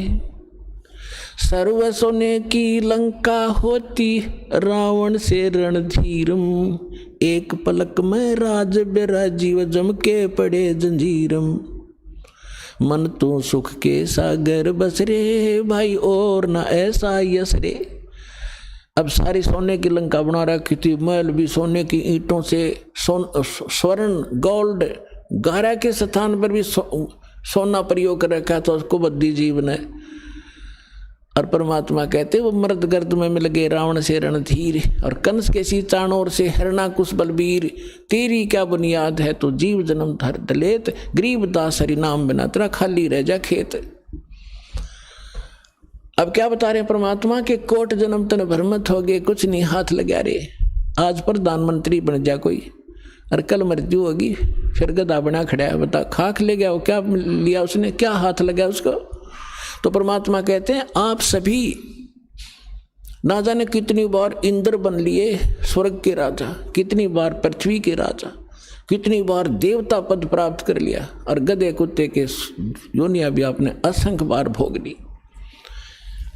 सर्व सोने की लंका होती रावण से रणधीरम, एक पलक में राज बिराजीव जम के पड़े जंजीरम। मन तो सुख के सागर बस रे भाई और ना ऐसा यस रे। अब सारी सोने की लंका बना रखी थी, महल भी सोने की ईंटों से, स्वर्ण गोल्ड, गारा के स्थान पर भी सोना प्रयोग कर रखा था उसको बद्दी जीव ने। और परमात्मा कहते वो मर्द गर्द में मिल गए रावण से रणधीर, और कंस के सी चाणोर से हिरणाकुश बलबीर। तेरी क्या बुनियाद है तो जीव जन्म धर दलेत, गरीब दास हरि नाम बिना तेरा खाली रह जा खेत। अब क्या बता रहे हैं परमात्मा के कोट जन्म तन भरमत हो गए, कुछ नहीं हाथ लगा रे। आज प्रधानमंत्री बन जा कोई, और कल मृत्यु होगी, फिर गधा बना खड़ा है, बता खाक ले गया वो, क्या लिया उसने, क्या हाथ लगा उसको। तो परमात्मा कहते हैं आप सभी ना जाने कितनी बार इंद्र बन लिए स्वर्ग के राजा, कितनी बार पृथ्वी के राजा, कितनी बार देवता पद प्राप्त कर लिया, और गधे कुत्ते के योनिया भी आपने असंख्य बार भोग ली।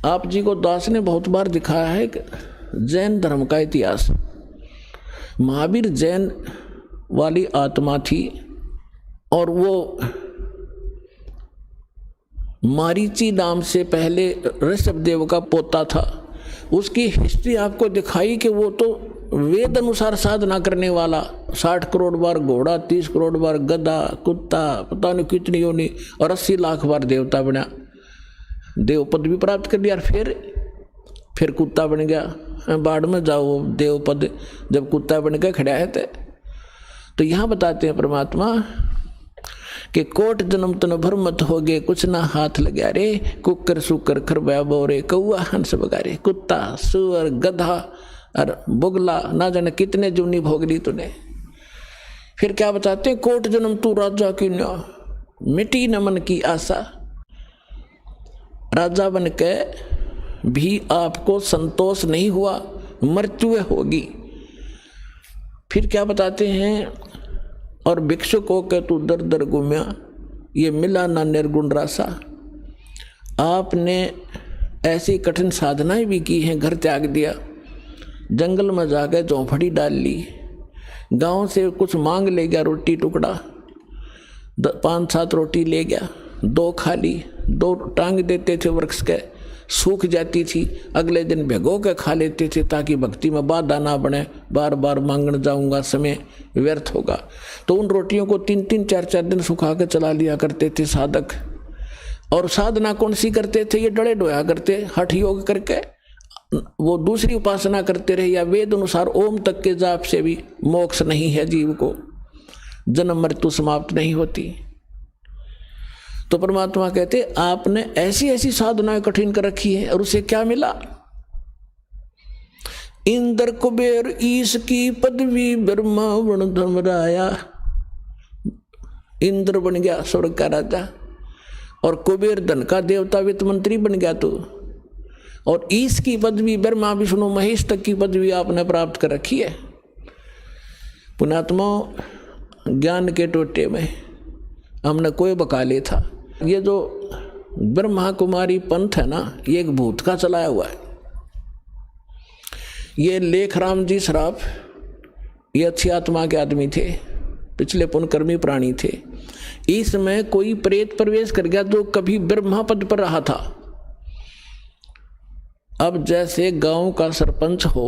आप जी को दास ने बहुत बार दिखाया है जैन धर्म का इतिहास। महावीर जैन वाली आत्मा थी, और वो मारीची नाम से पहले ऋषभदेव का पोता था। उसकी हिस्ट्री आपको दिखाई कि वो तो वेद अनुसार साधना करने वाला, 60 करोड़ बार घोड़ा, 30 करोड़ बार गधा कुत्ता, पता नहीं कितनी योनि, और 80 लाख बार देवता बना, देव पद भी प्राप्त कर लिया। फिर कुत्ता बन गया, बाढ़ में जाओ देव पद, जब कुत्ता बन के खड़ा है। तो यहाँ बताते हैं परमात्मा कि कोट जन्म तन भर मत हो गए, कुछ ना हाथ लगा रे, कुकर सुकर खरबा बोरे कौआ हंस बगारे। कुत्ता सुअर गधा और बुगला ना जाने कितने जुनी भोग ली तूने। फिर क्या बताते हैं, कोट जन्म तू राजा की न्या, मिटी न मन की आशा। राजा बन के भी आपको संतोष नहीं हुआ, मृत्यु होगी। फिर क्या बताते हैं, और भिक्षुक होकर तू दर दर घूमया, ये मिला ना निर्गुण रासा। आपने ऐसी कठिन साधनाएं भी की हैं, घर त्याग दिया, जंगल में जाकर झोंपड़ी डाल ली, गांव से कुछ मांग ले गया, रोटी टुकड़ा 5-7 रोटी ले गया, 2 खा ली, 2 टांग देते थे वृक्ष के, सूख जाती थी, अगले दिन भिगो के खा लेते थे ताकि भक्ति में बाधा ना बने, बार बार मांगने जाऊंगा समय व्यर्थ होगा। तो उन रोटियों को 3-3 4-4 दिन सुखा के चला लिया करते थे साधक। और साधना कौन सी करते थे, ये डड़े डोया करते, हठ योग करके वो दूसरी उपासना करते रहे, या वेद अनुसार ओम तक के जाप से भी मोक्ष नहीं है, जीव को जन्म मृत्यु समाप्त नहीं होती। तो परमात्मा कहते आपने ऐसी ऐसी साधनाएं कठिन कर रखी है, और उसे क्या मिला, इंद्र कुबेर ईश की पदवी ब्रह्मा वर्ण धर्मराया। इंद्र बन गया स्वर्ग का राजा, और कुबेर धन का देवता वित्त मंत्री बन गया तू, और ईश की पदवी, ब्रह्मा विष्णु महेश तक की पदवी आपने प्राप्त कर रखी है। पुण्यात्मा, ज्ञान के टोटे में हमने कोई बकाले था। ये जो ब्रह्मा कुमारी पंथ है ना, ये एक भूत का चलाया हुआ है। ये लेखराम जी श्राप, ये अच्छी आत्मा के आदमी थे, पिछले पुण्यकर्मी प्राणी थे। इसमें कोई प्रेत प्रवेश कर गया जो कभी ब्रह्मा पद पर रहा था। अब जैसे गांव का सरपंच हो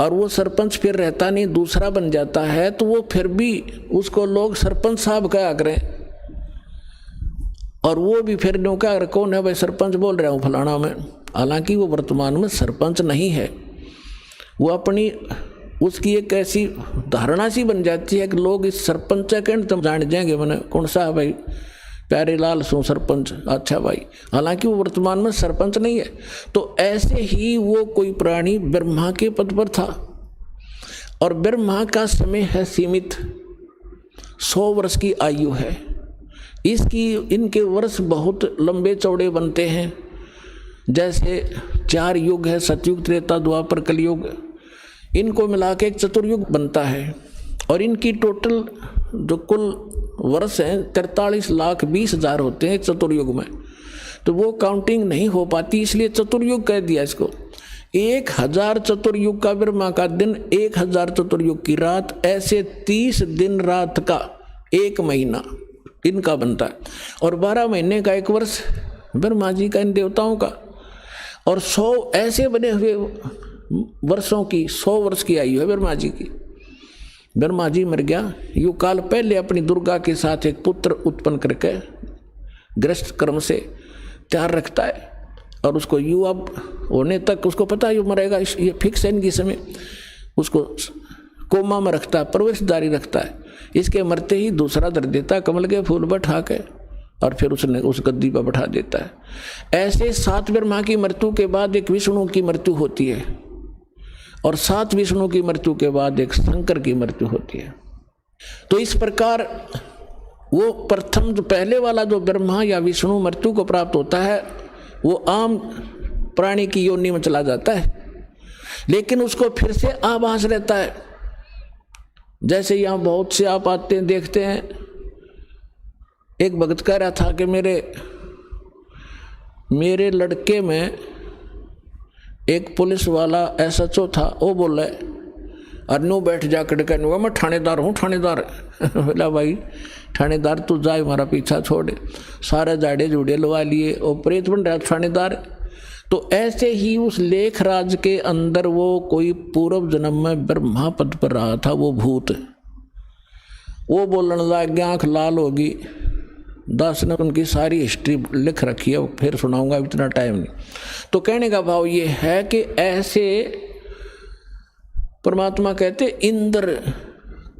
और वो सरपंच फिर रहता नहीं, दूसरा बन जाता है, तो वो फिर भी उसको लोग सरपंच साहब कहा करें, और वो भी फिर नो क्या कौन है भाई सरपंच बोल रहा हूँ फलाना में, हालांकि वो वर्तमान में सरपंच नहीं है। वो अपनी उसकी एक ऐसी धारणा सी बन जाती है कि लोग इस सरपंच के तुम जान जाएंगे, मैंने कौन सा है भाई, प्यारे लाल सो सरपंच, अच्छा भाई, हालांकि वो वर्तमान में सरपंच नहीं है। तो ऐसे ही वो कोई प्राणी ब्रह्मा के पद पर था, और ब्रह्मा का समय है सीमित, 100 वर्ष की आयु है। इनके वर्ष बहुत लंबे चौड़े बनते हैं। जैसे 4 युग है, सतयुग, त्रेता, द्वापर, कलयुग, इनको मिला के एक चतुर्युग बनता है। और इनकी टोटल जो कुल वर्ष हैं 43,20,000 होते हैं चतुर्युग में, तो वो काउंटिंग नहीं हो पाती, इसलिए चतुर्युग कह दिया इसको। 1000 चतुर्युग का ब्रह्मा का दिन, 1000 चतुर्युग की रात, ऐसे 30 दिन रात का 1 महीना इनका बनता है, और 12 महीने का 1 वर्ष ब्रह्मा जी का, इन देवताओं का। और 100 ऐसे बने हुए वर्षों की, 100 वर्ष की आयु है ब्रह्मा जी की। ब्रह्मा जी मर गया, यू काल पहले अपनी दुर्गा के साथ एक पुत्र उत्पन्न करके ग्रस्त कर्म से तैयार रखता है, और उसको यू अब होने तक उसको पता है यू मरेगा, ये फिक्स है इनकी समय, उसको कोमा में रखता है, परवरिशदारी रखता है। इसके मरते ही दूसरा दर देता, कमल के फूल बैठा के, और फिर उसने उस गद्दी पर बैठा देता है। ऐसे 7 ब्रह्मा की मृत्यु के बाद एक विष्णु की मृत्यु होती है, और 7 विष्णु की मृत्यु के बाद एक शंकर की मृत्यु होती है। तो इस प्रकार वो प्रथम जो पहले वाला जो ब्रह्मा या विष्णु मृत्यु को प्राप्त होता है, वो आम प्राणी की योनि में चला जाता है, लेकिन उसको फिर से आभास रहता है। जैसे यहाँ बहुत से आप आते हैं, देखते हैं, एक भगत कह रहा था कि मेरे लड़के में एक पुलिस वाला SHO था, वो बोला अनु बैठ जा कड़का, मैं थानेदार हूँ, थानेदार। बोला भाई थानेदार तू जाए, हमारा पीछा छोड़, सारे जाड़े जुड़े लगा लिए, और प्रेत बन रहा थानेदार। तो ऐसे ही उस लेखराज के अंदर वो कोई पूर्व जन्म में ब्रह्मा पद पर रहा था, वो भूत, वो बोलने लग गया, आँख लाल होगी। दास ने उनकी सारी हिस्ट्री लिख रखी है, फिर सुनाऊंगा, इतना टाइम नहीं। तो कहने का भाव ये है कि ऐसे परमात्मा कहते इंद्र,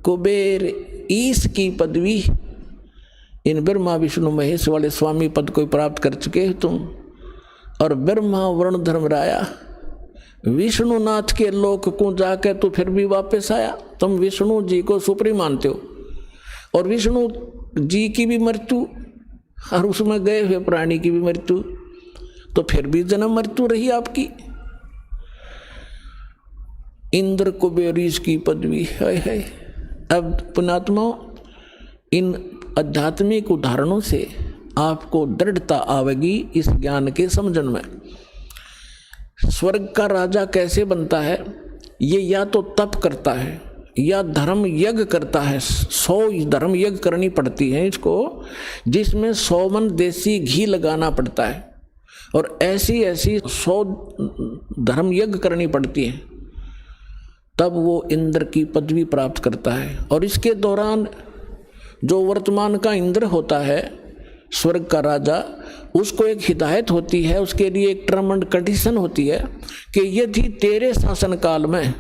कुबेर, ईश की पदवी इन ब्रह्मा विष्णु महेश वाले स्वामी पद को प्राप्त कर चुके हो तुम। और ब्रह्मा वरुण धर्मराया विष्णुनाथ के लोक को जाके तो फिर भी वापस आया। तुम विष्णु जी को सुप्रीम मानते हो, और विष्णु जी की भी मृत्यु और उसमें गए हुए प्राणी की भी मृत्यु, तो फिर भी जन्म मृत्यु रही आपकी। इंद्र कुबेरीश की पदवी है। अब पुण्यात्मा, इन आध्यात्मिक उदाहरणों से आपको दृढ़ता आवेगी इस ज्ञान के समझन में। स्वर्ग का राजा कैसे बनता है, ये या तो तप करता है या धर्म यज्ञ करता है। 100 धर्म यज्ञ करनी पड़ती है इसको, जिसमें 100 मन देसी घी लगाना पड़ता है, और ऐसी 100 धर्म यज्ञ करनी पड़ती है, तब वो इंद्र की पदवी प्राप्त करता है। और इसके दौरान जो वर्तमान का इंद्र होता है, स्वर्ग का राजा, उसको एक हिदायत होती है, उसके लिए एक टर्म एंड कंडीशन होती है कि यदि तेरे शासन काल में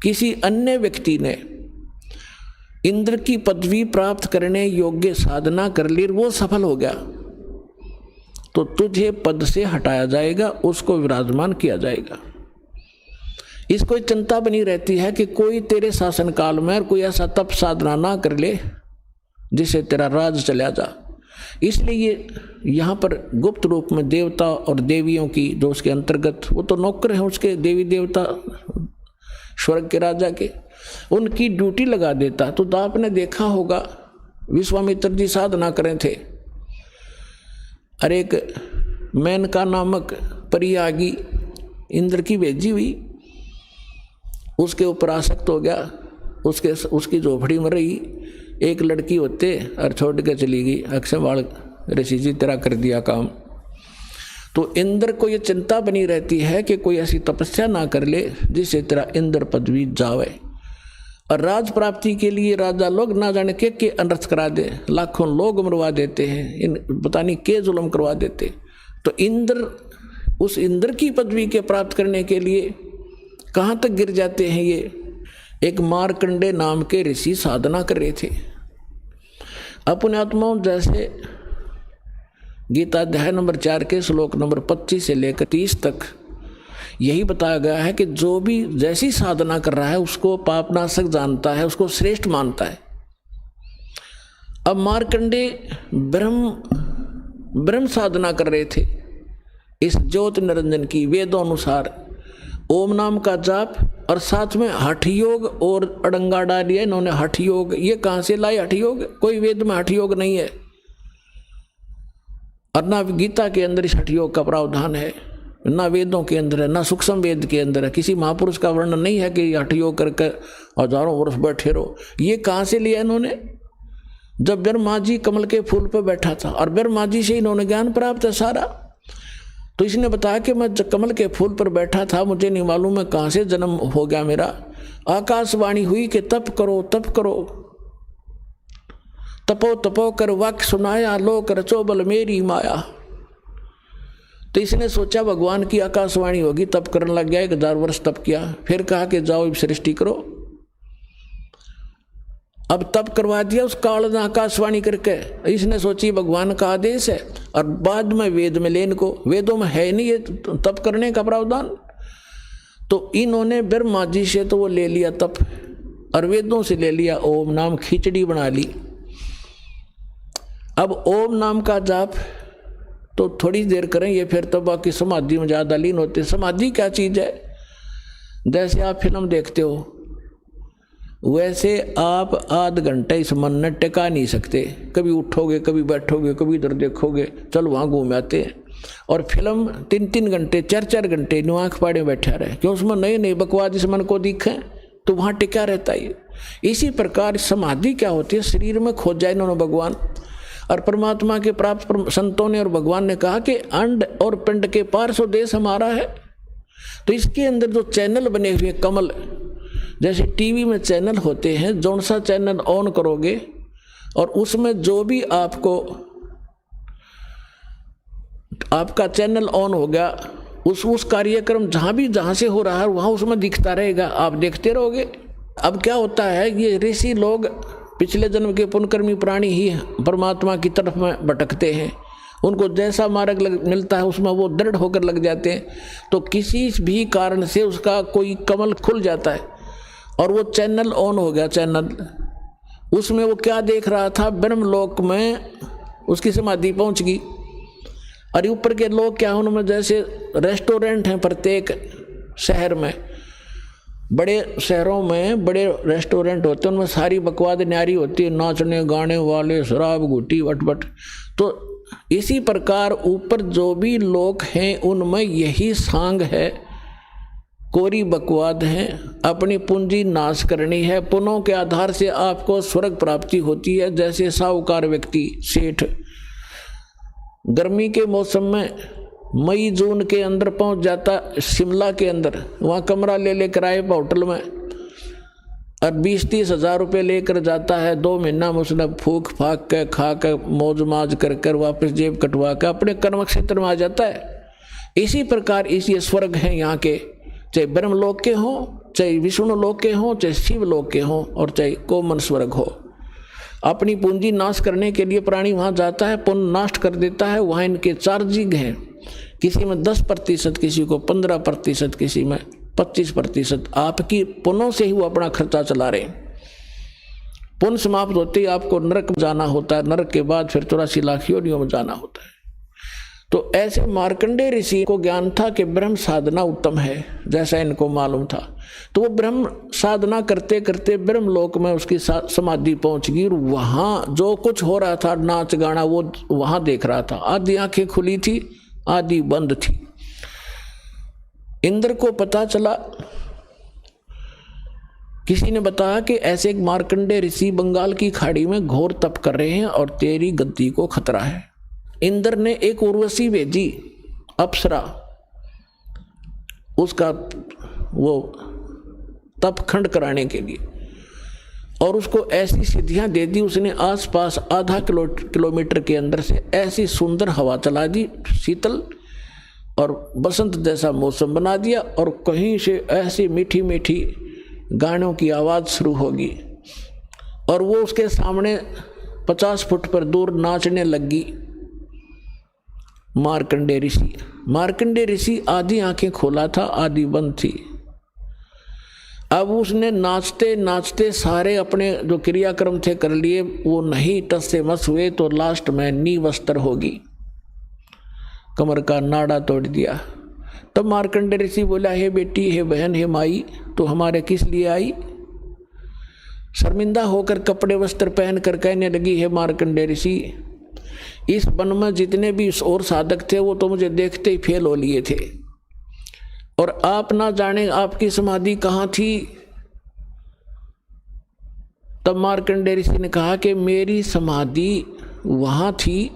किसी अन्य व्यक्ति ने इंद्र की पदवी प्राप्त करने योग्य साधना कर ली, वो सफल हो गया, तो तुझे पद से हटाया जाएगा, उसको विराजमान किया जाएगा। इसको चिंता बनी रहती है कि कोई तेरे शासन काल में कोई ऐसा तप साधना ना कर ले जिसे तेरा राज चला जा। इसलिए ये यहाँ पर गुप्त रूप में देवता और देवियों की जो उसके अंतर्गत, वो तो नौकर हैं उसके, देवी देवता स्वर्ग के राजा के, उनकी ड्यूटी लगा देता। तो आपने देखा होगा विश्वामित्र जी साधना करे थे, और एक मेनका नामक परियागी इंद्र की भेजी हुई, उसके ऊपर आसक्त हो गया, उसकी झोपड़ी में रही, एक लड़की होते और छोड़ के चली गई, अक्षय बाल ऋषि जी तेरा कर दिया काम। तो इंद्र को ये चिंता बनी रहती है कि कोई ऐसी तपस्या ना कर ले जिससे तेरा इंद्र पदवी जावे। और राज प्राप्ति के लिए राजा लोग ना जाने के अनर्थ करा दे, लाखों लोग मरवा देते हैं, इन पता नहीं के जुल्म करवा देते। तो इंद्र, उस इंद्र की पदवी के प्राप्त करने के लिए कहाँ तक गिर जाते हैं ये। एक मार्कंडे नाम के ऋषि साधना कर रहे थे अपने आत्माओं, जैसे गीता अध्याय नंबर 4 के श्लोक नंबर 25 से लेकर 30 तक यही बताया गया है कि जो भी जैसी साधना कर रहा है उसको पापनाशक जानता है, उसको श्रेष्ठ मानता है। अब मार्कंडे ब्रह्म साधना कर रहे थे इस ज्योति निरंजन की, वेदों अनुसार ओम नाम का जाप, और साथ में हठ योग और अड़ंगा डाल दिया इन्होंने। हठ योग ये कहाँ से लाए? हठ योग कोई वेद में हठ योग नहीं है, और ना गीता के अंदर इस हठ योग का प्रावधान है, ना वेदों के अंदर है, ना सूक्ष्म वेद के अंदर है। किसी महापुरुष का वर्णन नहीं है कि हठ योग करके हजारों वर्ष बैठे रहो। ये कहाँ से लिया इन्होंने? जब ब्रह्मा जी कमल के फूल पर बैठा था, और ब्रह्मा जी से इन्होंने ज्ञान प्राप्त है सारा। तो इसने बताया कि मैं कमल के फूल पर बैठा था, मुझे नहीं मालूम है कहाँ से जन्म हो गया मेरा। आकाशवाणी हुई कि तप करो तप करो, तपो तपो कर वाक्य सुनाया, लोक रचो बल मेरी माया। तो इसने सोचा भगवान की आकाशवाणी होगी, तप करने लग गया, 1000 वर्ष तप किया, फिर कहा कि जाओ सृष्टि करो। अब तप करवा दिया उस काल ने आकाशवाणी करके। इसने सोची भगवान का आदेश है, और बाद में वेद में ले इनको, वेदों में है नहीं ये तप करने का प्रावधान। तो इन्होंने ब्रह्मा जी से तो वो ले लिया तप, और वेदों से ले लिया ओम नाम, खिचड़ी बना ली। अब ओम नाम का जाप तो थोड़ी देर करें ये, फिर तो बाकी समाधि में ज़्यादा लीन होते। समाधि क्या चीज़ है? जैसे आप फिल्म देखते हो वैसे आप आध घंटे इस मन में टिका नहीं सकते, कभी उठोगे कभी बैठोगे कभी इधर देखोगे, चल वहाँ घूम आते हैं। और फिल्म 3-3 घंटे 4-4 घंटे न्यू आँख पाड़े बैठा रहे, क्यों? उसमें नए नए बकवास इस मन को दिखें तो वहाँ टिका रहता है। इसी प्रकार समाधि क्या होती है? शरीर में खोजा इन्होंने भगवान और परमात्मा के प्राप्त संतों ने और भगवान ने कहा कि अंड और पिंड के पार सो देश हमारा है। तो इसके अंदर जो चैनल बने हुए कमल, जैसे टीवी में चैनल होते हैं, जौन सा चैनल ऑन करोगे और उसमें जो भी आपका चैनल ऑन हो गया, उस कार्यक्रम जहाँ से हो रहा है वहाँ उसमें दिखता रहेगा, आप देखते रहोगे। अब क्या होता है, ये ऋषि लोग पिछले जन्म के पुण्यकर्मी प्राणी ही परमात्मा की तरफ में भटकते हैं, उनको जैसा मार्ग मिलता है उसमें वो दृढ़ होकर लग जाते हैं। तो किसी भी कारण से उसका कोई कमल खुल जाता है और वो चैनल ऑन हो गया, चैनल उसमें वो क्या देख रहा था, ब्रह्मलोक में उसकी समाधि पहुंच गई। और ऊपर के लोग क्या, उनमें जैसे रेस्टोरेंट हैं प्रत्येक शहर में, बड़े शहरों में बड़े रेस्टोरेंट होते हैं, उनमें सारी बकवाद न्यारी होती है, नाचने गाने वाले, शराब घुटी वटवट। तो इसी प्रकार ऊपर जो भी लोग हैं उनमें यही सांग है, कोरी बकवाद है, अपनी पूंजी नाश करनी है, पुनों के आधार से आपको स्वर्ग प्राप्ति होती है। जैसे साहूकार व्यक्ति सेठ गर्मी के मौसम में मई जून के अंदर पहुंच जाता शिमला के अंदर, वहाँ कमरा ले किराए पर होटल में, और 20-30 हज़ार रुपये लेकर जाता है। 2 महीना में उसने फूक फाक के खा कर मौज माज कर वापस जेब कटवा कर अपने कर्म क्षेत्र में आ जाता है। इसी प्रकार इसी स्वर्ग हैं यहाँ के, चाहे ब्रह्मलोक के हों, चाहे विष्णु लोक के हों, चाहे शिव लोक के हों, और चाहे कोमन स्वर्ग हो। अपनी पूंजी नाश करने के लिए प्राणी वहाँ जाता है, पुण्य नाश कर देता है। वहाँ इनके चार्जिंग हैं, किसी में 10%, किसी को 15%, किसी में 25%। आपकी पुण्यों से ही वो अपना खर्चा चला रहे हैं। पुण्य समाप्त होते ही आपको नरक जाना होता है, नरक के बाद फिर 84 लाख योनियों में जाना होता है। तो ऐसे मार्कंडेय ऋषि को ज्ञान था कि ब्रह्म साधना उत्तम है, जैसा इनको मालूम था। तो वो ब्रह्म साधना करते करते ब्रह्म लोक में उसकी समाधि पहुंच गई, और वहां जो कुछ हो रहा था, नाच गाना, वो वहां देख रहा था। आधी आंखें खुली थी, आधी बंद थी। इंद्र को पता चला, किसी ने बताया कि ऐसे एक मार्कंडेय ऋषि बंगाल की खाड़ी में घोर तप कर रहे हैं और तेरी गद्दी को खतरा है। इंद्र ने एक उर्वशी भेजी, अप्सरा, उसका वो तप खंड कराने के लिए, और उसको ऐसी सिद्धियां दे दी, उसने आसपास आधा किलोमीटर के अंदर से ऐसी सुंदर हवा चला दी, शीतल और बसंत जैसा मौसम बना दिया, और कहीं से ऐसी मीठी मीठी गानों की आवाज़ शुरू होगी, और वो उसके सामने 50 फुट पर दूर नाचने लगी। मार्कंडेय ऋषि, मार्कंडेय ऋषि आधी आंखें खोला था, आधी बंद थी। अब उसने नाचते नाचते सारे अपने जो क्रियाक्रम थे कर लिए, वो नहीं टस से मस हुए, तो लास्ट में नी वस्त्र होगी, कमर का नाड़ा तोड़ दिया। तब मार्कंडेय ऋषि बोला, हे बेटी, हे बहन, हे माई, तो हमारे किस लिए आई? शर्मिंदा होकर कपड़े वस्त्र पहन कर कहने लगी, हे मार्कंडेय ऋषि, इस वन में जितने भी और साधक थे वो तो मुझे देखते ही फेल हो लिए थे, और आप ना जाने आपकी समाधि कहाँ थी। तब मार्कंडेय ऋषि ने कहा कि मेरी समाधि वहाँ थी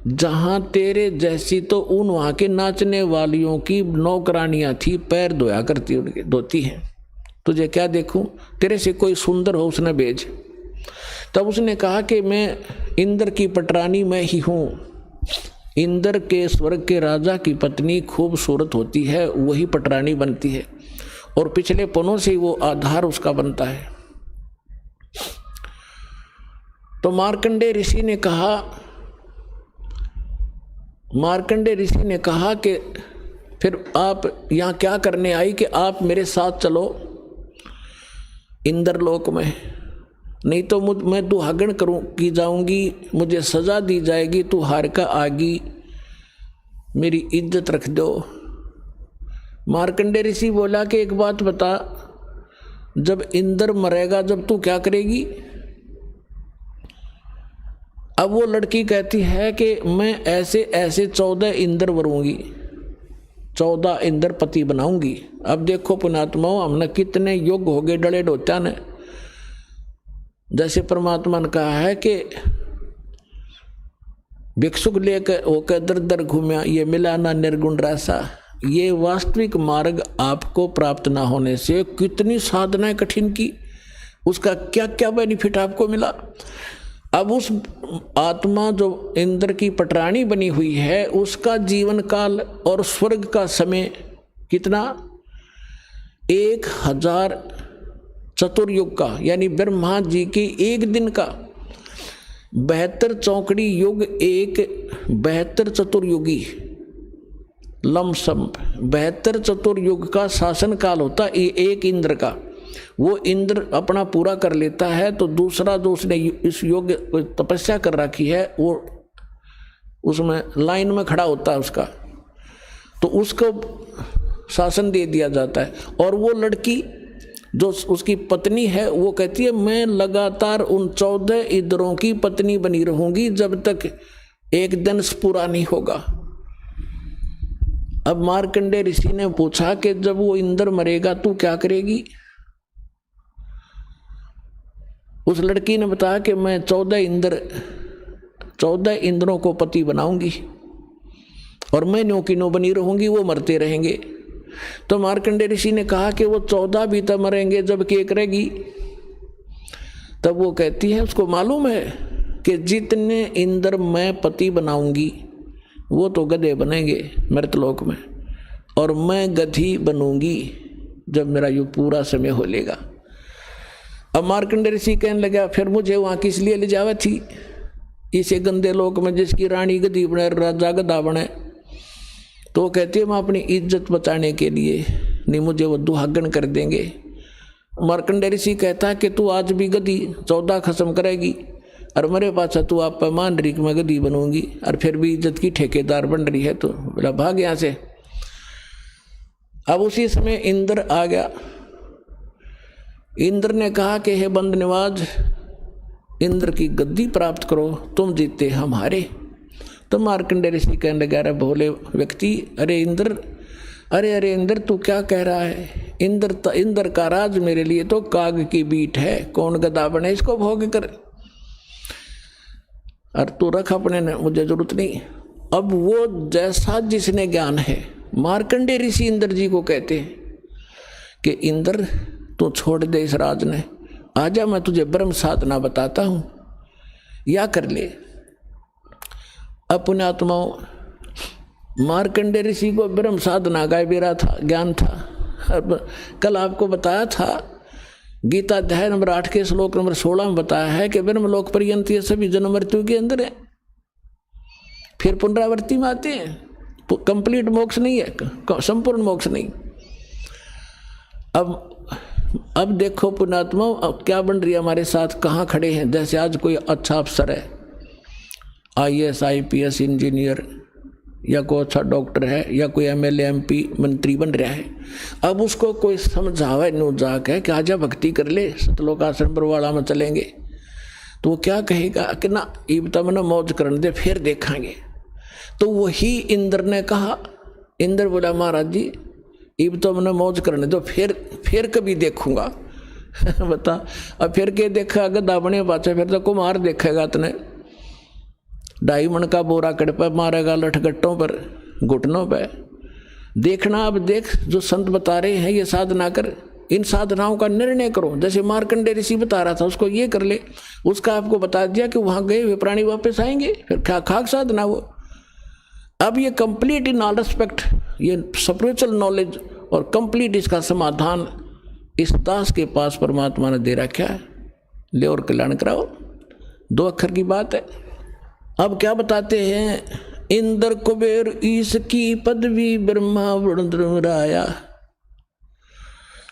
जहाँ तेरे जैसी तो उन वहाँ के नाचने वालियों की नौकरानियाँ थी, पैर धोया करती उनके, धोती हैं। तुझे क्या देखूं, तेरे से कोई सुंदर हो उसने भेज। तब उसने कहा कि मैं इंद्र की पटरानी मैं ही हूँ। इंद्र के स्वर्ग के राजा की पत्नी खूबसूरत होती है, वही पटरानी बनती है, और पिछले पनों से वो आधार उसका बनता है। तो मार्कंडेय ऋषि ने कहा कि फिर आप यहाँ क्या करने आई कि आप मेरे साथ चलो इंद्रलोक में, नहीं तो मैं दुहागन की जाऊंगी, मुझे सजा दी जाएगी, तू हार का आगी, मेरी इज्जत रख दो। मार्कंडेय ऋषि बोला कि एक बात बता, जब इंद्र मरेगा जब तू क्या करेगी? अब वो लड़की कहती है कि मैं ऐसे ऐसे 14 इंद्र वरूंगी, 14 इंद्र पति बनाऊंगी। अब देखो पुण्यात्माओं, हमने कितने युग हो गए डले डोत्या ने। जैसे परमात्मा ने कहा है कि भिक्षुक लेकर होकर दर दर घूमया, ये मिला ना निर्गुण रसा। ये वास्तविक मार्ग आपको प्राप्त ना होने से कितनी साधनाएं कठिन की, उसका क्या क्या बेनिफिट आपको मिला। अब उस आत्मा जो इंद्र की पटरानी बनी हुई है, उसका जीवन काल और स्वर्ग का समय कितना? 1000 चतुर्युग का, यानी ब्रह्मा जी की एक दिन का 72 चौकड़ी युग, एक 72 चतुर्युगी लमसम 72 चतुर्युग का शासन काल होता है एक इंद्र का। वो इंद्र अपना पूरा कर लेता है तो दूसरा जो उसने इस योग्य तपस्या कर रखी है वो उसमें लाइन में खड़ा होता है उसका, तो उसको शासन दे दिया जाता है। और वो लड़की जो उसकी पत्नी है वो कहती है मैं लगातार उन 14 इंद्रों की पत्नी बनी रहूंगी जब तक एक दिन पूरा नहीं होगा। अब मार्कंडेय ऋषि ने पूछा कि जब वो इंद्र मरेगा तू क्या करेगी? उस लड़की ने बताया कि मैं 14 इंद्रों को पति बनाऊंगी और मैं न्यों की नो बनी रहूंगी, वो मरते रहेंगे। तो मार्कंडेय ऋषि ने कहा कि वो 14 भी तब मरेंगे जबकि एक रहेगी। तब वो कहती है उसको मालूम है कि जितने इंद्र मैं पति बनाऊंगी वो तो गधे बनेंगे मृतलोक में, और मैं गधी बनूंगी जब मेरा युग पूरा समय हो लेगा। अब मार्कंडेय ऋषि कहने लगा फिर मुझे वहाँ किस लिए ले जावे थी, इसे गंदे लोक में जिसकी रानी गधी बने राजा गधा बने। तो कहती है मैं अपनी इज्जत बचाने के लिए, नहीं मुझे वो दुहागन कर देंगे। मार्कंडेय ऋषि कहता है कि तू आज भी गदी 14 खत्म करेगी और मेरे पास तू आप मान रही कि मैं गदी बनूंगी और फिर भी इज्जत की ठेकेदार बन रही है, तो बोला भाग यहाँ से। अब उसी समय इंद्र आ गया। इंद्र ने कहा कि हे बंद निवाज, इंद्र की गद्दी प्राप्त करो, तुम जीते हम हारे। तो मार्कंडेय ऋषि कहने लगा, अरे भोले व्यक्ति, अरे इंद्र, अरे इंद्र तू क्या कह रहा है? इंद्र का राज मेरे लिए तो काग की बीट है, कौन गदा बने इसको भोग कर, और तू रख अपने ने, मुझे जरूरत नहीं। अब वो जैसा जिसने ज्ञान है, मार्कंडेय ऋषि इंद्र जी को कहते हैं कि इंद्र तू छोड़ दे इस राज ने, आजा मैं तुझे ब्रह्म साधना बताता हूं, या कर ले। अपने आत्माओं, मार्कंडेय ऋषि को ब्रह्म साधना का बेरा था, ज्ञान था। अब कल आपको बताया था, गीता अध्याय नंबर 8 के श्लोक नंबर 16 में बताया है कि ब्रह्म लोक पर्यंत ये सभी जन्म मृत्यु के अंदर है, फिर पुनरावृत्ति में आते हैं, कंप्लीट मोक्ष नहीं है, संपूर्ण मोक्ष नहीं। अब देखो पुण्यात्मा, अब क्या बन रही है हमारे साथ, कहाँ खड़े हैं। जैसे आज कोई अच्छा अफसर है, IAS IPS इंजीनियर, या कोई अच्छा डॉक्टर है, या कोई MLA MP मंत्री बन रहा है। अब उसको कोई समझावे नो जाके कि आजा भक्ति कर ले, सतलोक आश्रम बरवाड़ा में चलेंगे, तो वो क्या कहेगा कि ना इब तब ना मौज करने दे, फिर देखेंगे। तो वही इंद्र ने कहा, इंद्र बोला महाराज जी इब तो मैंने मौज करने दो, फिर कभी देखूंगा। बता, अब फिर के देखा गदा बने बाचा, फिर तो कुमार देखेगा तने, 2.5 मन का बोरा कड़ पर मारेगा, लठगट्टों पर, घुटनों पर। देखना, अब देख जो संत बता रहे हैं ये साधना कर, इन साधनाओं का निर्णय करो। जैसे मार्कंडेय ऋषि बता रहा था, उसको ये कर ले, उसका आपको बता दिया कि वहां गए हुए प्राणी वापस आएंगे, फिर खाक साधना वो। अब ये कंप्लीट इन ऑल रिस्पेक्ट, ये स्पिरिचुअल नॉलेज और कंप्लीट इसका समाधान इस दास के पास परमात्मा ने दे रखा है, ले और कल्याण कराओ। 2 अक्षर की बात है। अब क्या बताते हैं, इंद्र कुबेर ईश की पदवी ब्रह्मा वरुणराया,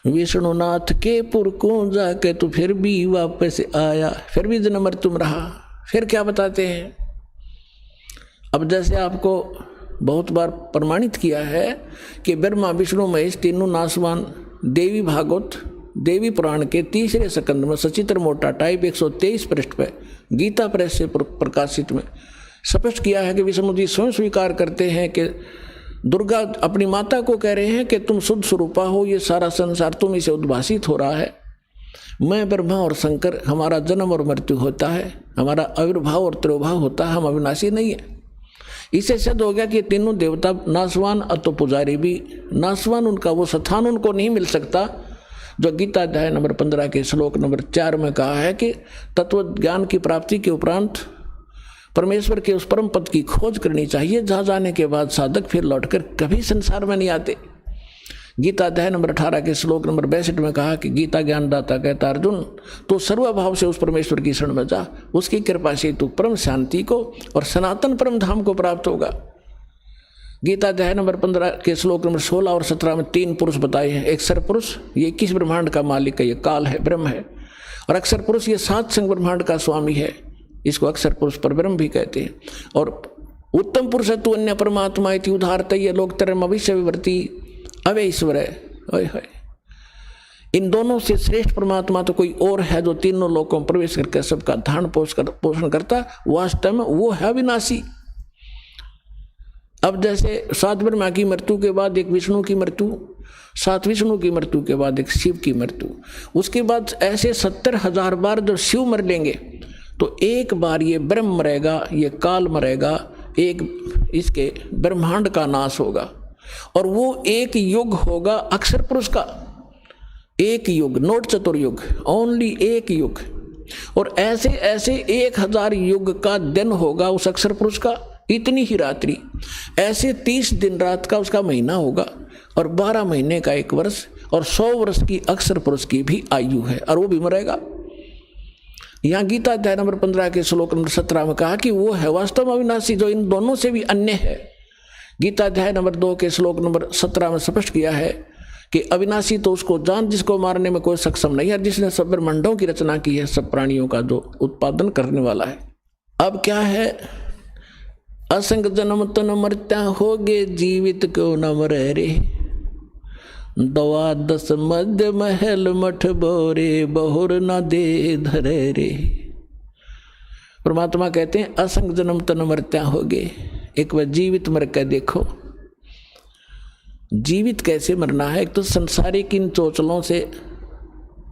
विष्णुनाथ के पुर को जाके तो फिर भी वापस आया, फिर भी जन्म मृत्यु रहा। फिर क्या बताते हैं, अब जैसे आपको बहुत बार प्रमाणित किया है कि ब्रह्मा विष्णु महेश तीनों नासवान, देवी भागवत देवी पुराण के 3रे स्कंद में सचित्र मोटा टाइप 123 पृष्ठ पे गीता प्रेस से प्रकाशित में स्पष्ट किया है कि विष्णु जी स्वयं स्वीकार करते हैं कि दुर्गा अपनी माता को कह रहे हैं कि तुम शुद्ध स्वरूपा हो, ये सारा संसार तुम इसे उद्भासित हो रहा है। मैं ब्रह्मा और शंकर, हमारा जन्म और मृत्यु होता है, हमारा आविर्भाव और तिरोभाव होता है, हम अविनाशी नहीं है। इससे सिद्ध हो गया कि तीनों देवता नासवान, तो पुजारी भी नासवान, उनका वो स्थान उनको नहीं मिल सकता जो गीता अध्याय नंबर 15 के श्लोक नंबर 4 में कहा है कि तत्व ज्ञान की प्राप्ति के उपरांत परमेश्वर के उस परम पद की खोज करनी चाहिए, जहाँ जाने के बाद साधक फिर लौटकर कभी संसार में नहीं आते। गीता अध्याय नंबर 18 के श्लोक नंबर 62 में कहा कि गीता ज्ञानदाता कहता अर्जुन, तो सर्वभाव से उस परमेश्वर की शरण में जा, उसकी कृपा से तू परम शांति को और सनातन परम धाम को प्राप्त होगा। गीता अध्याय नंबर 15 के श्लोक नंबर 16 और 17 में 3 पुरुष बताए हैं। एक सर पुरुष, ये 21 ब्रह्मांड का मालिक है, ये काल है, ब्रह्म है। और अक्षर पुरुष, ये 7 संग ब्रह्मांड का स्वामी है, इसको अक्षर पुरुष पर ब्रह्म भी कहते हैं। और उत्तम पुरुष तू अन्य परमात्मा इति उदारत, ये लोग तरम अविश्य विवर्ती अवे ईश्वर है। इन दोनों से श्रेष्ठ परमात्मा तो कोई और है जो तीनों लोकों में प्रवेश करके सबका धारण पोषण करता, वास्तव में वो है विनाशी। अब जैसे 7 ब्रह्मा की मृत्यु के बाद एक विष्णु की मृत्यु, 7 विष्णु की मृत्यु के बाद एक शिव की मृत्यु, उसके बाद ऐसे 70,000 बार जब शिव मर लेंगे तो एक बार ये ब्रह्म मरेगा, ये काल मरेगा, एक इसके ब्रह्मांड का नाश होगा। और वो एक युग होगा अक्षर पुरुष का, एक युग, नोट चतुर्युग, ओनली एक युग। और ऐसे ऐसे 1000 युग का दिन होगा उस अक्षर पुरुष का, इतनी ही रात्रि। ऐसे 30 दिन रात का उसका महीना होगा, और 12 महीने का 1 वर्ष, और 100 वर्ष की अक्षर पुरुष की भी आयु है, और वो भी मरेगा। यहाँ गीता अध्याय नंबर 15 के श्लोक नंबर 17 में कहा कि वो है वास्तव में अविनाशी, जो इन दोनों से भी अन्य है। गीता अध्याय नंबर 2 के श्लोक नंबर 17 में स्पष्ट किया है कि अविनाशी तो उसको जान जिसको मारने में कोई सक्षम नहीं है, जिसने सब ब्रह्मांडों की रचना की है, सब प्राणियों का जो उत्पादन करने वाला है। अब क्या है, असंग जन्म तन मरत्या होगे, जीवित क्यों न मरे रे, दवा दस मध्य महल मठ बोरे, बहुर न दे धरे रे। परमात्मा कहते हैं असंग जन्म तन मरत्या होगे, एक बार जीवित मर के देखो। जीवित कैसे मरना है, एक तो संसारिक इन चोचलों से,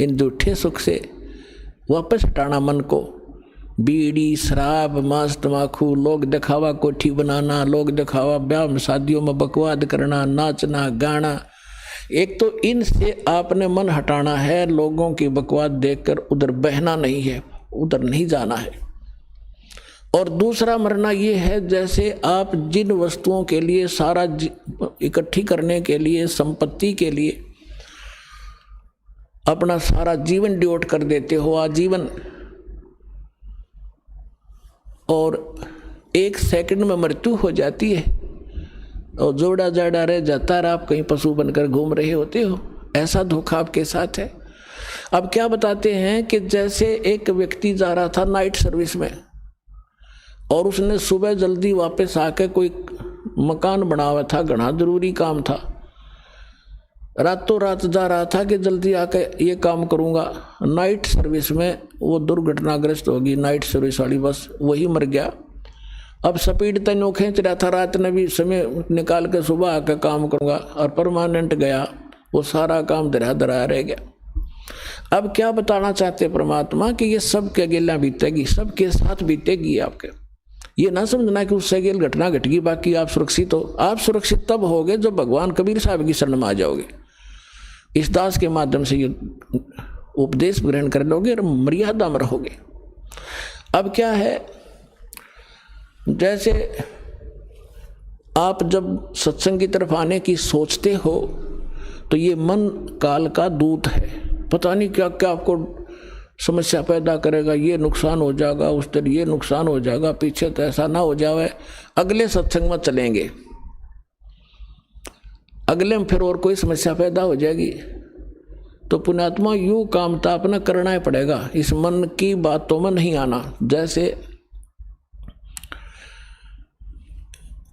इन झूठे सुख से वापस हटाना मन को, बीड़ी शराब मांस तमाकू, लोग दिखावा कोठी बनाना, लोग दिखावा ब्याह में शादियों में बकवाद करना, नाचना गाना, एक तो इनसे आपने मन हटाना है, लोगों की बकवाद देखकर उधर बहना नहीं है, उधर नहीं जाना है। और दूसरा मरना ये है, जैसे आप जिन वस्तुओं के लिए सारा इकट्ठी करने के लिए, संपत्ति के लिए अपना सारा जीवन डिवोट कर देते हो आजीवन, और एक सेकंड में मृत्यु हो जाती है और जोड़ा जाड़ा रह जाता है, आप कहीं पशु बनकर घूम रहे होते हो, ऐसा धोखा आपके साथ है। अब क्या बताते हैं कि जैसे एक व्यक्ति जा रहा था नाइट सर्विस में, और उसने सुबह जल्दी वापस आके कोई मकान बना हुआ था, घना जरूरी काम था, रातों रात जा रहा था कि जल्दी आके ये काम करूँगा, नाइट सर्विस में वो दुर्घटनाग्रस्त होगी, नाइट सर्विस वाली बस, वही मर गया। अब स्पीड तनो खींच रहा था, रात में भी समय निकाल के सुबह आके काम करूँगा, और परमानेंट गया, वो सारा काम धरा धरा रह गया। अब क्या बताना चाहते परमात्मा कि ये सब के अकेला बीतेगी, सबके साथ बीतेगी आपके, ये ना समझना कि उससे अकेल घटना घटेगी बाकी आप सुरक्षित हो। आप सुरक्षित तब होगे जब भगवान कबीर साहब की शरण में आ जाओगे, इस दास के माध्यम से ये उपदेश ग्रहण कर लोगे और मर्यादा में रहोगे। अब क्या है, जैसे आप जब सत्संग की तरफ आने की सोचते हो तो ये मन काल का दूत है, पता नहीं क्या क्या आपको समस्या पैदा करेगा, ये नुकसान हो जाएगा, उस तरह ये नुकसान हो जाएगा, पीछे तो ऐसा ना हो जाए, अगले सत्संग में चलेंगे, अगले में फिर और कोई समस्या पैदा हो जाएगी। तो पुण्यात्मा यूँ काम तो अपना करना ही पड़ेगा, इस मन की बातों में नहीं आना। जैसे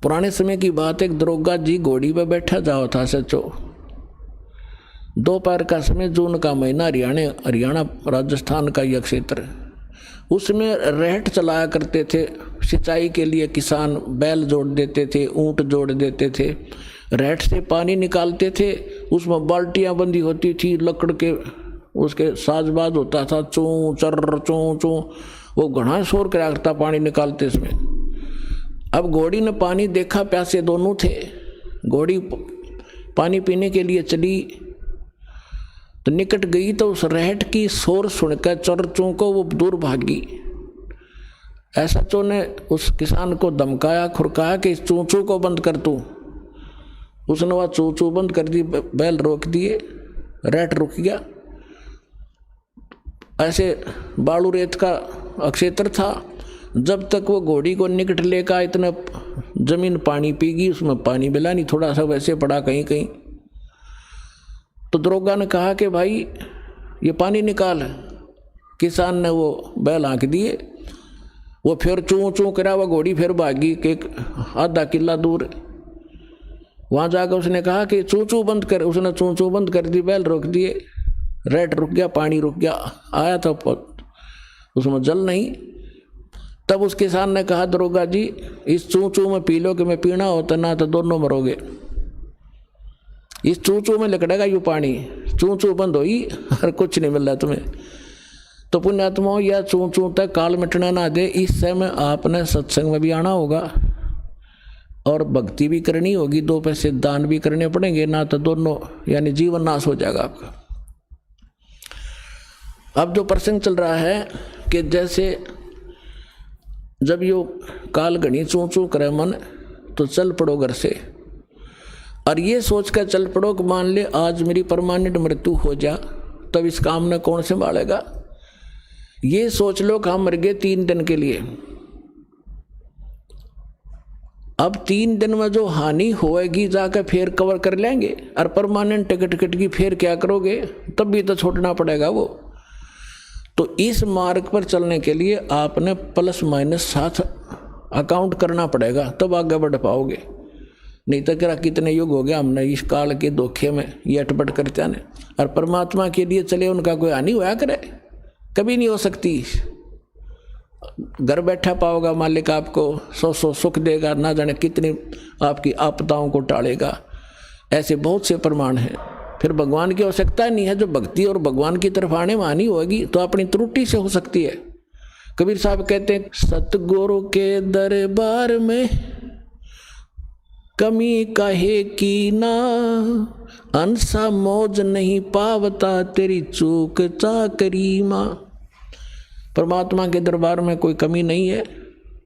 पुराने समय की बात, एक दरोगा जी घोड़ी पे बैठा जाओ था सचो, दोपहर का समय, जून का महीना, हरियाणा राजस्थान का यह क्षेत्र, उसमें रहट चलाया करते थे सिंचाई के लिए किसान, बैल जोड़ देते थे, ऊंट जोड़ देते थे, रहट से पानी निकालते थे, उसमें बाल्टियां बंधी होती थी, लकड़ के उसके साजबाज होता था, चूं चर्र चूं चूं, वो घना शोर कराया करता पानी निकालते समय। अब घोड़ी ने पानी देखा, प्यासे दोनों थे, घोड़ी पानी पीने के लिए चली तो निकट गई तो उस रहट की शोर सुनकर चरचों को वो दूर भागी। ऐसा चो ने उस किसान को धमकाया, खुरकाया कि इस चूचू को बंद कर तू। उसने वह चूचू बंद कर दी, बैल रोक दिए, रहट रुक गया। ऐसे बालू रेत का क्षेत्र था, जब तक वो घोड़ी को निकट लेकर इतना जमीन पानी पीगी, उसमें पानी मिला नहीं, थोड़ा सा वैसे पड़ा कहीं कहीं। तो दरोगा ने कहा कि भाई ये पानी निकाल। किसान ने वो बैल हाँक दिए, वो फिर चूं चूं करा, वो घोड़ी फिर भागी कि आधा किला दूर। वहाँ जाकर उसने कहा कि चूं चूं बंद कर, उसने चूं चूं बंद कर दी, बैल रोक दिए, रेट रुक गया, पानी रुक गया, आया था उसमें जल नहीं। तब उस किसान ने कहा दरोगा जी इस चूं चूं में पी लो कि मैं पीना होता ना तो दोनों मरोगे। इस चूं चूं में लकड़ेगा यू पानी, चूं चूं बंद होई और कुछ नहीं मिल रहा तुम्हें। तो पुण्यात्माओं या चूं चूं तक काल मिटना ना दे, इस समय आपने सत्संग में भी आना होगा और भक्ति भी करनी होगी, 2 पैसे दान भी करने पड़ेंगे, ना तो दोनों यानी जीवन नाश हो जाएगा आपका। अब जो प्रसंग चल रहा है कि जैसे जब यो काल घनी चूं चूं करे मन तो चल पड़ो घर से, और ये सोच कर चल पड़ो कि मान ले आज मेरी परमानेंट मृत्यु हो जा, तब इस काम में कौन संभालेगा। ये सोच लो कि हम मर गए 3 दिन के लिए, अब 3 दिन में जो हानि होएगी जाकर फिर कवर कर लेंगे, और परमानेंट टिकट की फिर क्या करोगे, तब भी तो छोड़ना पड़ेगा वो। तो इस मार्ग पर चलने के लिए आपने प्लस माइनस साथ अकाउंट करना पड़ेगा, तब आगे बढ़ पाओगे। नहीं तो क्या कितने युग हो गया हमने इस काल के धोखे में ये अटपट करते हैं, और परमात्मा के लिए चले उनका कोई हानि हुआ करे, कभी नहीं हो सकती। घर बैठा पाओगा मालिक आपको सौ सुख देगा, ना जाने कितनी आपकी आपदाओं को टालेगा। ऐसे बहुत से प्रमाण हैं। फिर भगवान की आवश्यकता नहीं है। जो भक्ति और भगवान की तरफ आने में हानि होगी तो अपनी त्रुटि से हो सकती है। कबीर साहब कहते हैं, सतगुरु के दरबार में कमी काहे की ना, अंसा मौज नहीं पावता तेरी चूक चाकरी माँ। परमात्मा के दरबार में कोई कमी नहीं है।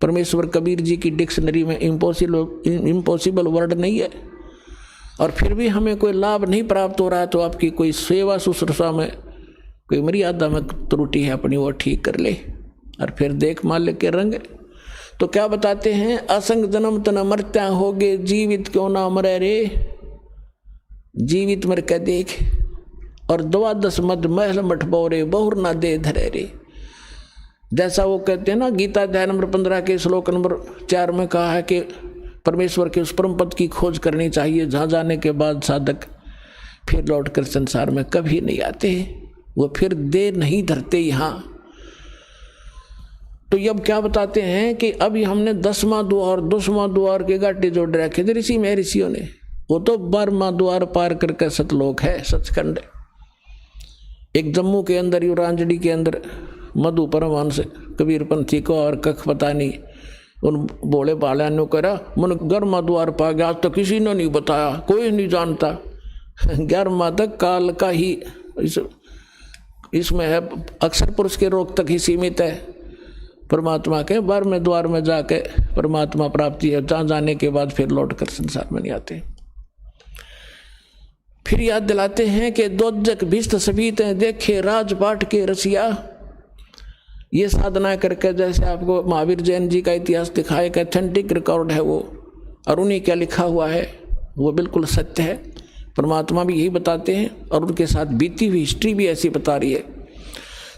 परमेश्वर कबीर जी की डिक्शनरी में इम्पॉसिबल वर्ड नहीं है। और फिर भी हमें कोई लाभ नहीं प्राप्त हो रहा है तो आपकी कोई सेवा शुश्रूषा में कोई मर्यादा में त्रुटि है अपनी, वो ठीक कर ले और फिर देख मालिक के रंग। तो क्या बताते हैं, असंग जन्म तना मरत्या होगे, जीवित क्यों ना मरे रे, जीवित मर के देख। और 12 मद महल मठ बोरे, बहुर ना दे धरे रे। जैसा वो कहते हैं ना, गीता अध्याय नंबर 15 के श्लोक नंबर 4 में कहा है कि परमेश्वर के उस परम पद की खोज करनी चाहिए जहाँ जाने के बाद साधक फिर लौटकर संसार में कभी नहीं आते, वो फिर दे नहीं धरते यहाँ। तो अब क्या बताते हैं कि अभी हमने 10वां द्वार 2वां द्वार के गाटे जोड़ रखे थे ऋषि में ऋषियों ने। वो तो 12वां द्वार पार करके सतलोक है, सचखंड। एक जम्मू के अंदर युरांजड़ी के अंदर मधु परमहंस कबीर पंथी को और कख पता नहीं उन भोले भाले ने करा, मन 11वां द्वार पा गया। आज तो किसी ने नहीं बताया, कोई नहीं जानता। 11वां तक काल का ही इसमें है, अक्षर पुरुष के रोग तक ही सीमित है। परमात्मा के 12वें द्वार में जाके परमात्मा प्राप्ति है, जहाँ जाने के बाद फिर लौट कर संसार में नहीं आते। फिर याद दिलाते हैं कि दोजक भिस्त सभी ते देखे राजपाट के रसिया। ये साधना करके, जैसे आपको महावीर जैन जी का इतिहास दिखाया कि ऑथेंटिक रिकॉर्ड है वो, और उन्हीं क्या लिखा हुआ है वो बिल्कुल सत्य है। परमात्मा भी यही बताते हैं और उनके साथ बीती हुई हिस्ट्री भी ऐसी बता रही है।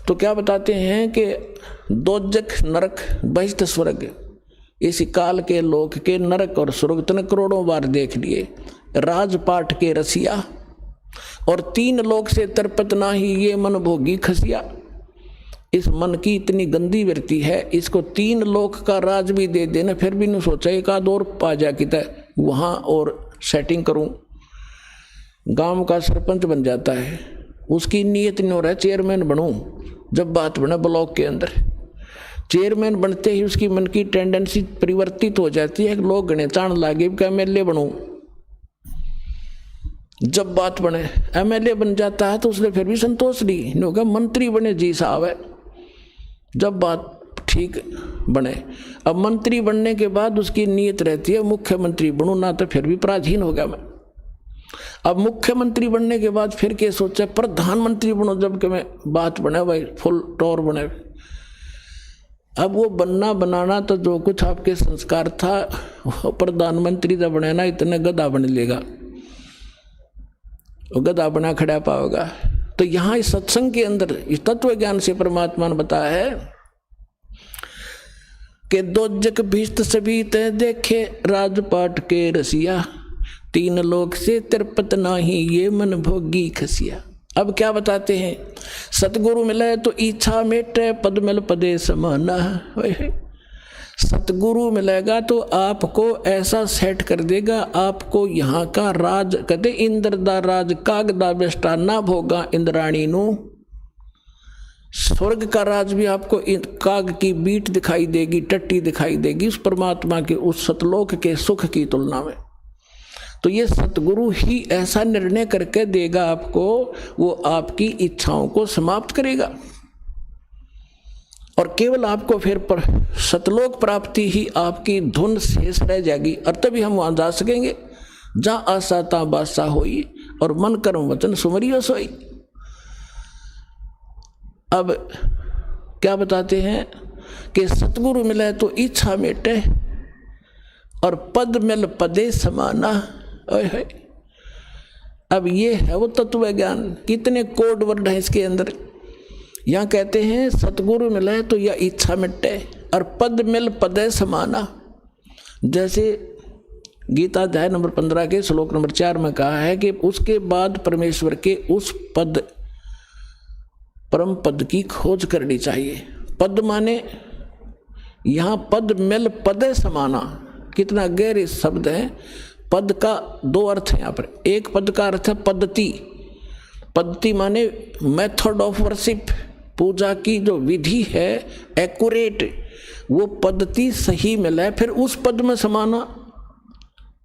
तो क्या बताते हैं कि दोजक नरक बहिष्ठ स्वर्ग, इस काल के लोक के नरक और स्वर्ग तन करोड़ों बार देख लिए। राजपाट के रसिया, और 3 लोक से तरपत ना ही ये मन भोगी खसिया। इस मन की इतनी गंदी वृत्ति है, इसको 3 लोक का राज भी दे देना फिर भी नहीं सोचा एक आध और पा जा कि वहाँ और सेटिंग करूँ। गांव का सरपंच बन जाता है, उसकी नीयत नहीं हो रहा है चेयरमैन बनूं। जब बात बना ब्लॉक के अंदर, चेयरमैन बनते ही उसकी मन की टेंडेंसी परिवर्तित हो जाती है, लोग गणे चाण लागे क्या एमएलए बनूं। जब बात बने एमएलए बन जाता है तो उसने फिर भी संतोष नहीं होगा, मंत्री बने जी साहब है। जब बात ठीक बने, अब मंत्री बनने के बाद उसकी नीयत रहती है मुख्यमंत्री बनूं ना, तो फिर भी पराधीन हो गया मैं। अब मुख्यमंत्री बनने के बाद फिर क्या सोचा प्रधानमंत्री बनो, जबकि मैं बात बने भाई फुल टॉर बने। अब वो बनना बनाना तो जो कुछ आपके संस्कार था, वो प्रधानमंत्री जब बने ना इतने गधा बन लेगा, वो गधा बना खड़ा पाओगा। तो यहाँ इस सत्संग के अंदर इस तत्व ज्ञान से परमात्मा ने बताया है कि दोजक भिष्ट सभी ते देखे राजपाट के रसिया, 3 लोक से तिरपत नाही ये मन भोगी खसिया। अब क्या बताते हैं, सतगुरु मिले तो इच्छा मेटे, पद मिल पदे समाना। सतगुरु मिलेगा तो आपको ऐसा सेट कर देगा, आपको यहाँ का राज कहते इंद्र दा राज काग दा बेस्टा ना भोगा इंद्राणी नु। स्वर्ग का राज भी आपको काग की बीट दिखाई देगी, टट्टी दिखाई देगी उस परमात्मा के उस सतलोक के सुख की तुलना में। तो ये सतगुरु ही ऐसा निर्णय करके देगा आपको, वो आपकी इच्छाओं को समाप्त करेगा और केवल आपको फिर पर सतलोक प्राप्ति ही आपकी धुन शेष रह जाएगी। और तभी हम वहां जा सकेंगे जहाँ आशा ता बासा होई और मन कर्म वचन सुमरियो सोई। अब क्या बताते हैं कि सतगुरु मिले तो इच्छा मेटे, और पद मिल पदे समाना। ओए अब ये है वो तत्व ज्ञान। कितने कोड वर्ड है इसके अंदर। यहाँ कहते हैं सतगुरु मिले तो यह इच्छा मिटे, और पद मिल पदे समाना। जैसे गीता अध्याय नंबर 15 के श्लोक नंबर 4 में कहा है कि उसके बाद परमेश्वर के उस पद, परम पद की खोज करनी चाहिए। पद माने यहाँ पद मिल पदे समाना, कितना गहरे शब्द है। पद का दो अर्थ है यहाँ पर। एक पद का अर्थ है पद्धति। पद्धति माने मेथड ऑफ वर्शिप, पूजा की जो विधि है एक्यूरेट, वो पद्धति सही मिले, फिर उस पद में समाना।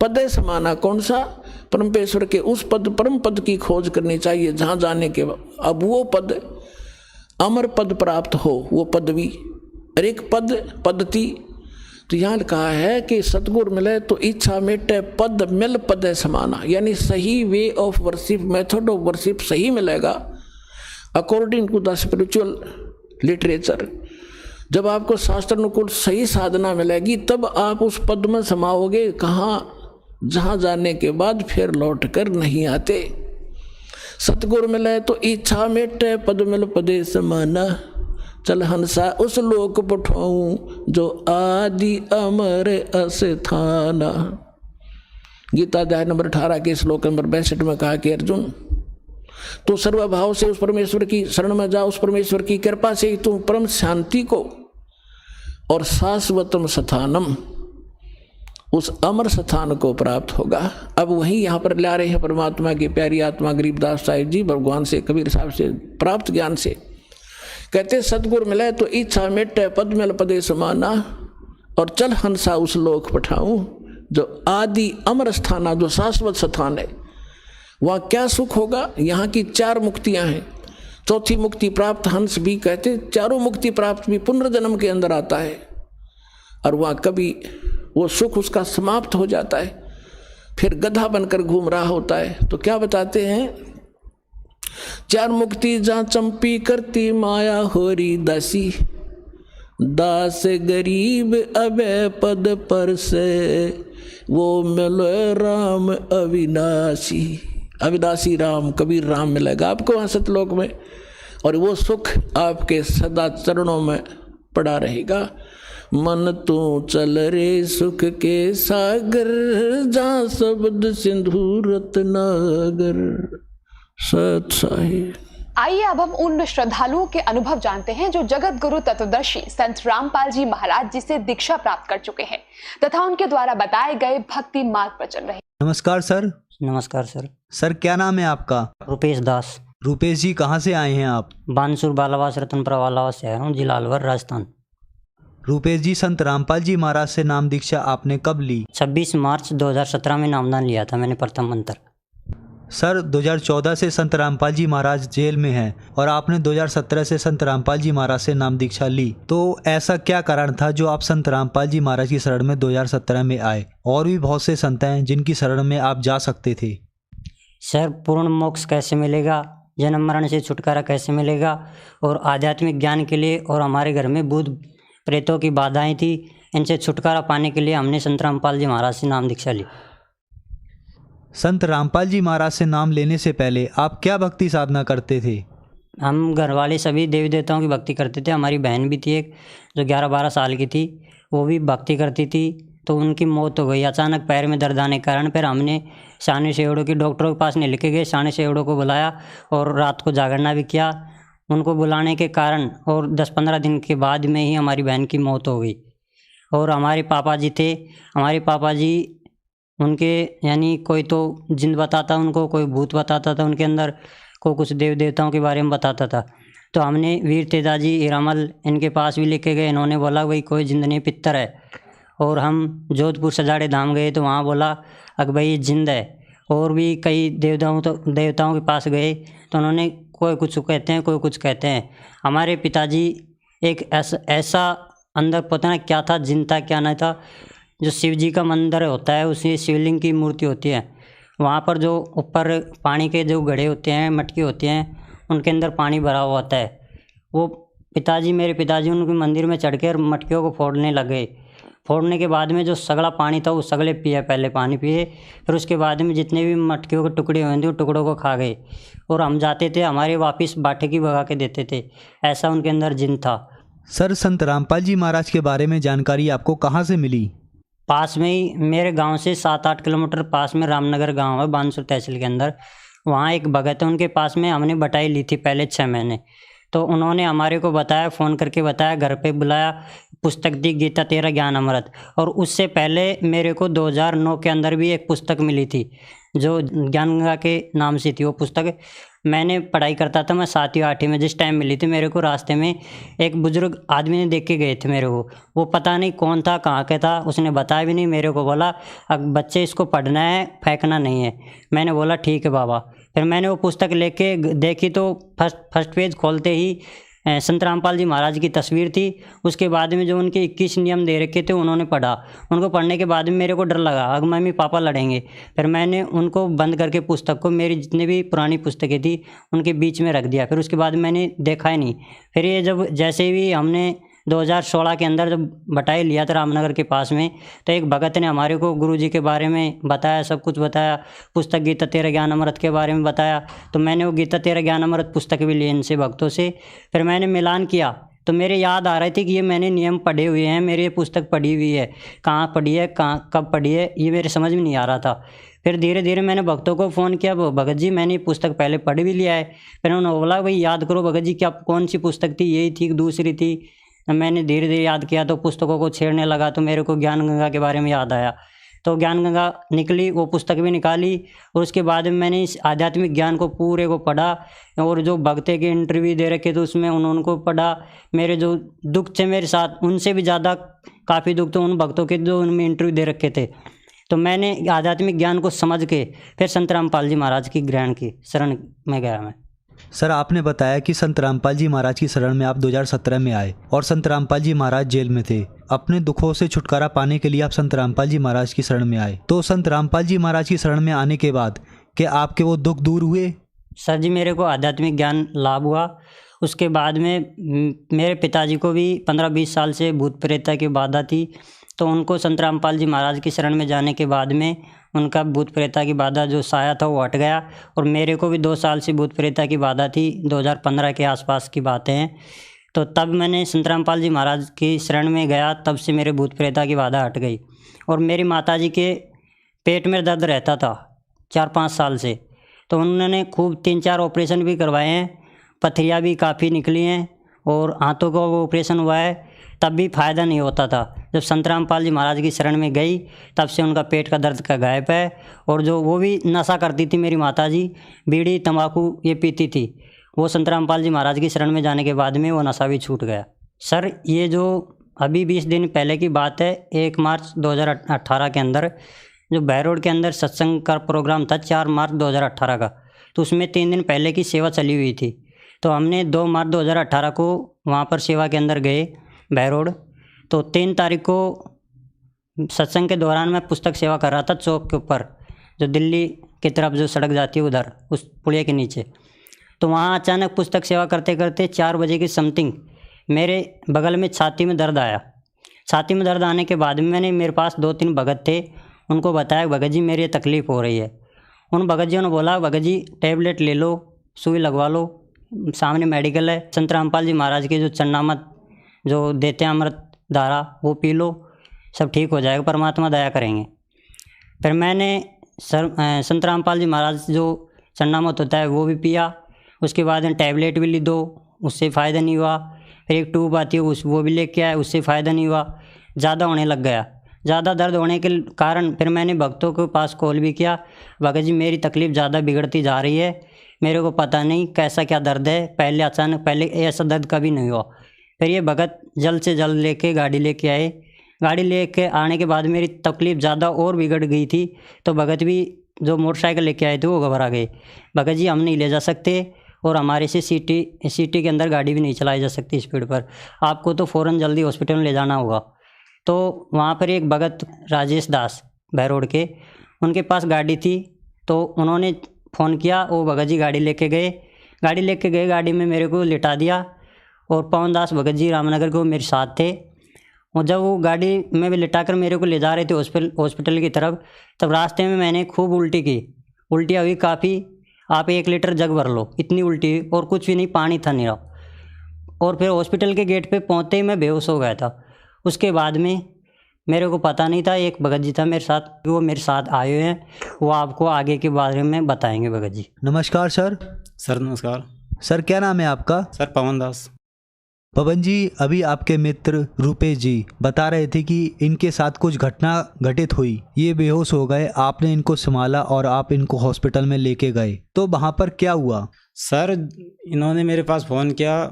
पदे समाना कौन सा? परमेश्वर के उस पद, परम पद की खोज करनी चाहिए जहाँ जाने के बाद अब वो पद अमर पद प्राप्त हो, वो पदवी। और एक पद पद्धति, तो यहाँ कहा है कि सतगुरु मिले तो इच्छा मिटे, पद मिल पदे समाना, यानी सही way of worship, method of worship सही मिलेगा according to the spiritual literature. जब आपको शास्त्र अनुकूल सही साधना मिलेगी तब आप उस पद में समाओगे। कहाँ? जहाँ जाने के बाद फिर लौट कर नहीं आते। सतगुरु मिले तो इच्छा मिटे, पद मिल पदे समाना। चल हंसा उस लोक पठाऊं जो आदि अमर अस्थाना। गीता अध्याय नंबर 18 के श्लोक नंबर 62 में कहा कि अर्जुन तो सर्वभाव से उस परमेश्वर की शरण में जा, उस परमेश्वर की कृपा से ही तुम परम शांति को और शाश्वतम स्थानम, उस अमर स्थान को प्राप्त होगा। अब वही यहाँ पर ला रहे हैं परमात्मा की प्यारी आत्मा गरीबदास साहिब जी भगवान से, कबीर साहब से प्राप्त ज्ञान से। कहते सतगुरु मिले तो इच्छा मिटे, पद मिल पदे समाना, और चल हंसा उस लोक पठाऊं जो आदि अमर स्थाना, जो शाश्वत स्थान है। वहाँ क्या सुख होगा? यहाँ की 4 मुक्तियाँ हैं। चौथी मुक्ति प्राप्त हंस भी कहते, चारों मुक्ति प्राप्त भी पुनर्जन्म के अंदर आता है, और वहाँ कभी वो सुख उसका समाप्त हो जाता है, फिर गधा बनकर घूम रहा होता है। तो क्या बताते हैं? 4 मुक्ति जहाँ चंपी करती माया होरी दासी, दास गरीब अबे पद पर से, वो मिले राम अविनाशी। अविनाशी राम, कबीर राम मिलेगा आपको वहाँ सतलोक में, और वो सुख आपके सदा चरणों में पड़ा रहेगा। मन तू चल रे सुख के सागर, जहाँ शब्द सिंधु रत्नागर। सत साहिब। आइए अब हम उन श्रद्धालुओं के अनुभव जानते हैं जो जगत गुरु तत्वदर्शी संत रामपाल जी महाराज जी से दीक्षा प्राप्त कर चुके हैं तथा उनके द्वारा बताए गए भक्ति मार्ग पर चल रहे हैं। नमस्कार सर। नमस्कार सर। सर क्या नाम है आपका? रुपेश दास। रुपेश जी कहाँ से आए हैं आप? बानसूर बालावास रतनपुरा वालावास से आया हूँ, जिला अलवर राजस्थान। रुपेश जी, संत रामपाल जी महाराज से नाम दीक्षा आपने कब ली? 26 मार्च 2017 में नामदान लिया था मैंने प्रथम मंत्र। सर 2014 से संत रामपाल जी महाराज जेल में हैं और आपने 2017 से संत रामपाल जी महाराज से नाम दीक्षा ली, तो ऐसा क्या कारण था जो आप संत रामपाल जी महाराज की शरण में 2017 में आए? और भी बहुत से संत हैं जिनकी शरण में आप जा सकते थे। सर पूर्ण मोक्ष कैसे मिलेगा, जन्म मरण से छुटकारा कैसे मिलेगा, और आध्यात्मिक ज्ञान के लिए, और हमारे घर में भूत प्रेतों की बाधाएं थी, इनसे छुटकारा पाने के लिए हमने संत रामपाल जी महाराज से नाम दीक्षा ली। संत रामपाल जी महाराज से नाम लेने से पहले आप क्या भक्ति साधना करते थे? हम घर वाले सभी देवी देवताओं की भक्ति करते थे। हमारी बहन भी थी एक जो 11-12 साल की थी, वो भी भक्ति करती थी, तो उनकी मौत हो गई अचानक पैर में दर्द आने के कारण। फिर हमने शाने शेवड़ों की डॉक्टरों के पास नहीं लेके गए, शाने शेवड़ों को बुलाया और रात को जागरना भी किया। उनको बुलाने के कारण और 10-15 दिन के बाद में ही हमारी बहन की मौत हो गई। और हमारे पापा जी थे, हमारे पापा जी उनके यानी कोई तो जिन बताता उनको, कोई भूत बताता था उनके अंदर, कोई कुछ देव देवताओं के बारे में बताता था। तो हमने वीर तेजा जी, हीरामल इनके पास भी लेके गए। इन्होंने बोला भाई कोई जिंद नहीं, पित्तर है। और हम जोधपुर सजाड़े धाम गए तो वहाँ बोला अग भाई जिंद है। और भी कई देवताओं के पास गए तो उन्होंने कोई कुछ कहते हैं, कोई कुछ कहते हैं। हमारे पिताजी एक ऐसा अंदर पता नहीं क्या था, जिन था क्या नहीं था, जो शिव जी का मंदिर होता है उसमें शिवलिंग की मूर्ति होती है, वहाँ पर जो ऊपर पानी के जो घड़े होते हैं, मटके होते हैं, उनके अंदर पानी भरा हुआ होता है। वो मेरे पिताजी उनके मंदिर में चढ़ के मटकियों को फोड़ने लगे। फोड़ने के बाद में जो सगला पानी था वो सगले पिए, पहले पानी पिए, फिर उसके बाद में जितने भी मटकियों के टुकड़े हुए थे वो टुकड़ों को खा गए। और हम जाते थे, हमारे वापस बाटे की भगा के देते थे। ऐसा उनके अंदर जिन था। सर, संत रामपाल जी महाराज के बारे में जानकारी आपको कहाँ से मिली? पास में ही मेरे गांव से 7-8 किलोमीटर पास में रामनगर गांव है, बानसूर तहसील के अंदर। वहाँ एक भगत है, उनके पास में हमने बटाई ली थी पहले 6 महीने। तो उन्होंने हमारे को बताया, फ़ोन करके बताया, घर पे बुलाया, पुस्तक दी गीता तेरा ज्ञान अमृत। और उससे पहले मेरे को 2009 के अंदर भी एक पुस्तक मिली थी जो ज्ञान गंगा के नाम से थी। वो पुस्तक मैंने पढ़ाई करता था, मैं 7वीं 8वीं में जिस टाइम मिली थी मेरे को, रास्ते में एक बुजुर्ग आदमी ने देख के गए थे मेरे को। वो पता नहीं कौन था, कहाँ के था, उसने बताया भी नहीं मेरे को। बोला अब बच्चे इसको पढ़ना है, फेंकना नहीं है। मैंने बोला ठीक है बाबा। फिर मैंने वो पुस्तक लेके देखी तो फर्स्ट पेज खोलते ही संत रामपाल जी महाराज की तस्वीर थी। उसके बाद में जो उनके 21 नियम दे रखे थे उन्होंने पढ़ा। उनको पढ़ने के बाद में मेरे को डर लगा, अब मम्मी पापा लड़ेंगे। फिर मैंने उनको बंद करके पुस्तक को, मेरी जितनी भी पुरानी पुस्तकें थी उनके बीच में रख दिया। फिर उसके बाद मैंने देखा ही नहीं। फिर ये जब जैसे भी हमने 2016 के अंदर जब बटाई लिया था रामनगर के पास में, तो एक भगत ने हमारे को गुरुजी के बारे में बताया, सब कुछ बताया, पुस्तक गीता तेरा ज्ञान अमृत के बारे में बताया। तो मैंने वो गीता तेरा ज्ञान अमृत पुस्तक भी ली इनसे, भक्तों से। फिर मैंने मिलान किया तो मेरे याद आ रहे थे कि ये मैंने नियम पढ़े हुए हैं, मेरी ये पुस्तक पढ़ी हुई है, कहाँ पढ़ी है, कहाँ कब पढ़ी है, ये मेरे समझ में नहीं आ रहा था। फिर धीरे धीरे मैंने भक्तों को फ़ोन किया, भगत जी मैंने ये पुस्तक पहले पढ़ भी लिया है। फिर उन्होंने बोला भाई याद करो भगत जी, क्या कौन सी पुस्तक थी, यही थी कि दूसरी थी। मैंने धीरे धीरे याद किया तो पुस्तकों को छेड़ने लगा, तो मेरे को ज्ञान गंगा के बारे में याद आया। तो ज्ञान गंगा निकली, वो पुस्तक भी निकाली। और उसके बाद में मैंने इस आध्यात्मिक ज्ञान को पूरे को पढ़ा। और जो भक्ते के इंटरव्यू दे रखे थे उसमें उनको पढ़ा। मेरे जो दुख थे मेरे साथ, उनसे भी ज़्यादा काफ़ी दुख थे उन भक्तों के जो उनमें इंटरव्यू दे रखे थे। तो मैंने आध्यात्मिक ज्ञान को समझ के फिर संत रामपाल जी महाराज की ग्रहण की शरण में गया मैं। सर, आपने बताया कि संत रामपाल जी महाराज की शरण में आप 2017 में आए और संत रामपाल जी महाराज जेल में थे। अपने दुखों से छुटकारा पाने के लिए आप संत रामपाल जी महाराज की शरण में आए। तो संत रामपाल जी महाराज की शरण में आने के बाद क्या आपके वो दुख दूर हुए? सर जी, मेरे को आध्यात्मिक ज्ञान लाभ हुआ। उसके बाद में मेरे पिताजी को भी 15-20 साल से भूत प्रेत की बाधा थी। तो उनको संत रामपाल जी महाराज की शरण में जाने के बाद में उनका भूत प्रेता की बाधा जो साया था वो हट गया। और मेरे को भी 2 साल से भूत प्रेता की बाधा थी, 2015 के आसपास की बातें हैं। तो तब मैंने संत रामपाल जी महाराज की शरण में गया, तब से मेरे भूत प्रेता की बाधा हट गई। और मेरी माताजी के पेट में दर्द रहता था 4-5 साल से। तो उन्होंने खूब 3-4 ऑपरेशन भी करवाए हैं, पथरियाँ भी काफ़ी निकली हैं और हाथों का वो ऑपरेशन हुआ है, तब भी फ़ायदा नहीं होता था। जब संत रामपाल जी महाराज की शरण में गई तब से उनका पेट का दर्द का गायब है। और जो वो भी नशा करती थी मेरी माताजी, बीड़ी तंबाकू ये पीती थी, वो संत रामपाल जी महाराज की शरण में जाने के बाद में वो नशा भी छूट गया। सर, ये जो अभी 20 दिन पहले की बात है, 1 मार्च 2018 के अंदर जो बहरोड के अंदर सत्संग का प्रोग्राम था 4 मार्च 2018 का, तो उसमें 3 दिन पहले की सेवा चली हुई थी। तो हमने 2 मार्च 2018 को वहाँ पर सेवा के अंदर गए बहरोड। तो 3 तारीख को सत्संग के दौरान मैं पुस्तक सेवा कर रहा था चौक के ऊपर, जो दिल्ली की तरफ जो सड़क जाती है उधर उस पुलिया के नीचे। तो वहाँ अचानक पुस्तक सेवा करते करते 4 बजे की समथिंग मेरे बगल में छाती में दर्द आया। छाती में दर्द आने के बाद में मैंने, मेरे पास 2-3 भगत थे, उनको बताया भगत जी मेरी तकलीफ़ हो रही है। उन भगत जी ने बोला भगत जी टैबलेट ले लो, सुई लगवा लो, सामने मेडिकल है, संत रामपाल जी महाराज के जो चन्नामत जो देते हैं अमृत धारा वो पी लो, सब ठीक हो जाएगा, परमात्मा दया करेंगे। फिर मैंने संत रामपाल जी महाराज जो चन्नामत होता है वो भी पिया। उसके बाद टैबलेट भी ली 2, उससे फ़ायदा नहीं हुआ। फिर एक ट्यूब आती है वो भी लेके आए, उससे फ़ायदा नहीं हुआ, ज़्यादा होने लग गया। ज़्यादा दर्द होने के कारण फिर मैंने भक्तों के पास कॉल भी किया, भगत जी मेरी तकलीफ़ ज़्यादा बिगड़ती जा रही है, मेरे को पता नहीं कैसा क्या दर्द है, पहले अचानक पहले ऐसा दर्द कभी नहीं हुआ। फिर ये भगत जल्द से जल्द लेके गाड़ी लेके आए। गाड़ी लेके आने के बाद मेरी तकलीफ़ ज़्यादा और बिगड़ गई थी। तो भगत भी जो मोटरसाइकिल लेके आए थे वो घबरा गए, भगत जी हम नहीं ले जा सकते और हमारे से सिटी के अंदर गाड़ी भी नहीं चलाई जा सकती स्पीड पर, आपको तो फ़ौरन जल्दी हॉस्पिटल में ले जाना होगा। तो वहाँ पर एक भगत राजेश दास बहरोड के, उनके पास गाड़ी थी, तो उन्होंने फ़ोन किया, वो भगत जी गाड़ी लेके गए। गाड़ी में मेरे को लिटा दिया और पवन दास भगत जी रामनगर को मेरे साथ थे। और जब वो गाड़ी में भी लिटाकर मेरे को ले जा रहे थे हॉस्पिटल की तरफ, तब रास्ते में मैंने खूब उल्टी की। उल्टियाँ हुई काफ़ी, आप 1 लीटर जग भर लो, इतनी उल्टी हुई और कुछ भी नहीं, पानी था नहीं रहा। और फिर हॉस्पिटल के गेट पे पहुँचते ही मैं बेहोश हो गया था। उसके बाद में मेरे को पता नहीं था, एक भगत जी था मेरे साथ, वो मेरे साथ आए हुए हैं, वो आपको आगे के बारे में बताएंगे भगत जी। नमस्कार सर। सर नमस्कार। सर क्या नाम है आपका? सर पवन दास। पवन जी, अभी आपके मित्र रूपेश जी बता रहे थे कि इनके साथ कुछ घटना घटित हुई, ये बेहोश हो गए, आपने इनको संभाला और आप इनको हॉस्पिटल में लेके गए, तो वहाँ पर क्या हुआ? सर इन्होंने मेरे पास फ़ोन किया,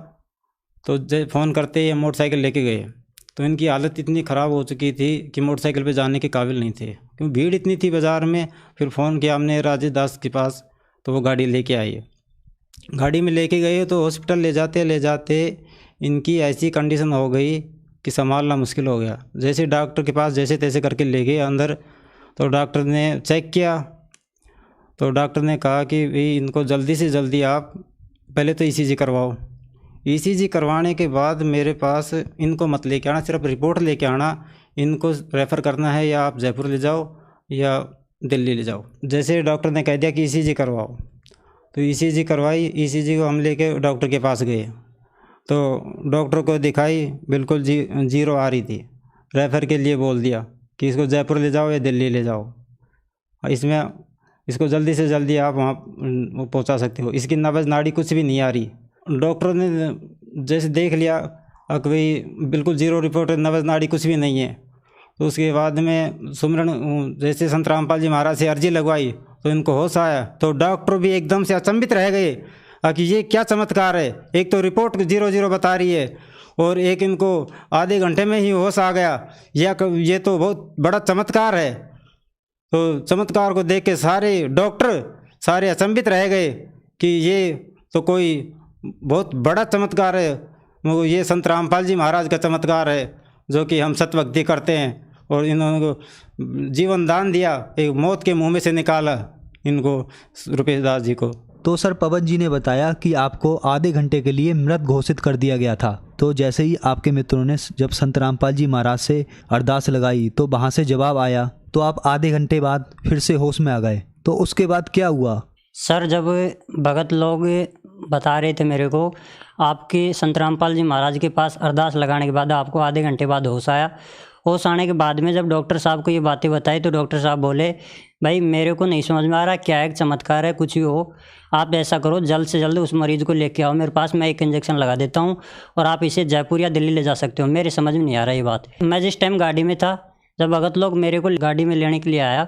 तो फ़ोन करते ही मोटरसाइकिल लेके गए। तो इनकी हालत इतनी ख़राब हो चुकी थी कि मोटरसाइकिल पे जाने के काबिल नहीं थे, क्योंकि भीड़ इतनी थी बाज़ार में। फिर फ़ोन किया हमने राजेश दास के पास, तो वो गाड़ी लेके आई। गाड़ी में लेके गए तो हॉस्पिटल ले जाते इनकी ऐसी कंडीशन हो गई कि संभालना मुश्किल हो गया। जैसे डॉक्टर के पास जैसे तैसे करके ले गए अंदर, तो डॉक्टर ने चेक किया, तो डॉक्टर ने कहा कि भाई इनको जल्दी से जल्दी आप पहले तो ईसीजी करवाओ। ईसीजी करवाने के बाद मेरे पास इनको मत लेके आना, सिर्फ रिपोर्ट लेके आना, इनको रेफ़र करना है या आप जयपुर ले जाओ या दिल्ली ले जाओ। जैसे डॉक्टर ने कह दिया कि ईसीजी करवाओ, तो ईसीजी करवाई। ईसीजी को हम लेके डॉक्टर के पास गए, तो डॉक्टर को दिखाई, बिल्कुल जीरो आ रही थी। रेफ़र के लिए बोल दिया कि इसको जयपुर ले जाओ या दिल्ली ले जाओ, इसमें इसको जल्दी से जल्दी आप वहाँ पहुँचा सकते हो, इसकी नब्ज़ नाड़ी कुछ भी नहीं आ रही। डॉक्टर ने जैसे देख लिया कि भाई बिल्कुल जीरो रिपोर्ट है, नब्ज़ नाड़ी कुछ भी नहीं है, तो उसके बाद में सुमरन जैसे संत रामपाल जी महाराज से अर्जी लगवाई, तो इनको होश आया। तो डॉक्टर भी एकदम से अचंभित रह गए कि ये क्या चमत्कार है, एक तो रिपोर्ट 0-0 बता रही है और एक इनको आधे घंटे में ही होश आ गया, ये तो बहुत बड़ा चमत्कार है। तो चमत्कार को देख के सारे डॉक्टर सारे अचंभित रह गए कि ये तो कोई बहुत बड़ा चमत्कार है, ये संत रामपाल जी महाराज का चमत्कार है, जो कि हम सतभक्ति करते हैं। और इन्होंने को जीवन दान दिया, एक मौत के मुंह में से निकाला इनको, रूपेश दास जी को। तो सर पवन जी ने बताया कि आपको आधे घंटे के लिए मृत घोषित कर दिया गया था। तो जैसे ही आपके मित्रों ने जब संत रामपाल जी महाराज से अरदास लगाई, तो वहाँ से जवाब आया, तो आप आधे घंटे बाद फिर से होश में आ गए। तो उसके बाद क्या हुआ? सर जब भगत लोग बता रहे थे मेरे को, आपके संत रामपाल जी महाराज के पास अरदास लगाने के बाद आपको आधे घंटे बाद होश आया। होश आने के बाद में जब डॉक्टर साहब को ये बातें बताई, तो डॉक्टर साहब बोले, भाई मेरे को नहीं समझ में आ रहा क्या है, चमत्कार है कुछ भी हो, आप ऐसा करो जल्द से जल्द उस मरीज़ को लेके आओ मेरे पास, मैं एक इंजेक्शन लगा देता हूँ और आप इसे जयपुर या दिल्ली ले जा सकते हो। मेरे समझ में नहीं आ रहा ये बात। मैं जिस टाइम गाड़ी में था, जब भगत लोग मेरे को गाड़ी में लेने के लिए आया,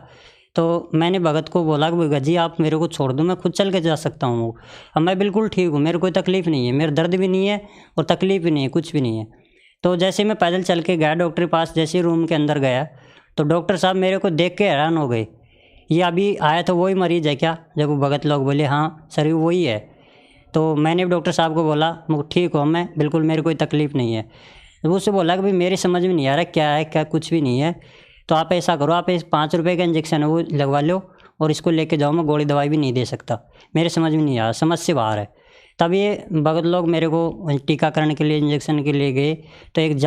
तो मैंने भगत को बोला कि भगत जी आप मेरे को छोड़ दो, मैं खुद चल के जा सकता हूँ, अब मैं बिल्कुल ठीक हूँ, मेरे कोई तकलीफ़ नहीं है, मेरा दर्द भी नहीं है और तकलीफ़ भी नहीं है, कुछ भी नहीं है। तो जैसे मैं पैदल चल के गया डॉक्टर के पास, जैसे रूम के अंदर गया, तो डॉक्टर साहब मेरे को देख के हैरान हो गए, ये अभी आया था वही मरीज़ है क्या? जब वो भगत लोग बोले हाँ सर वही है। तो मैंने डॉक्टर साहब को बोला ठीक हो, मैं बिल्कुल, मेरी कोई तकलीफ़ नहीं है। वो उससे बोला कि भाई मेरी समझ में नहीं आ रहा क्या है क्या, कुछ भी नहीं है, तो आप ऐसा करो, आप 5 रुपये का इंजेक्शन है वो लगवा लो और इसको लेके जाओ, मैं गोली दवाई भी नहीं दे सकता, मेरे समझ में नहीं आ रहा, समझ से बाहर है। तब ये भगत लोग मेरे को टीकाकरण के लिए इंजेक्शन के लिए गए, तो एक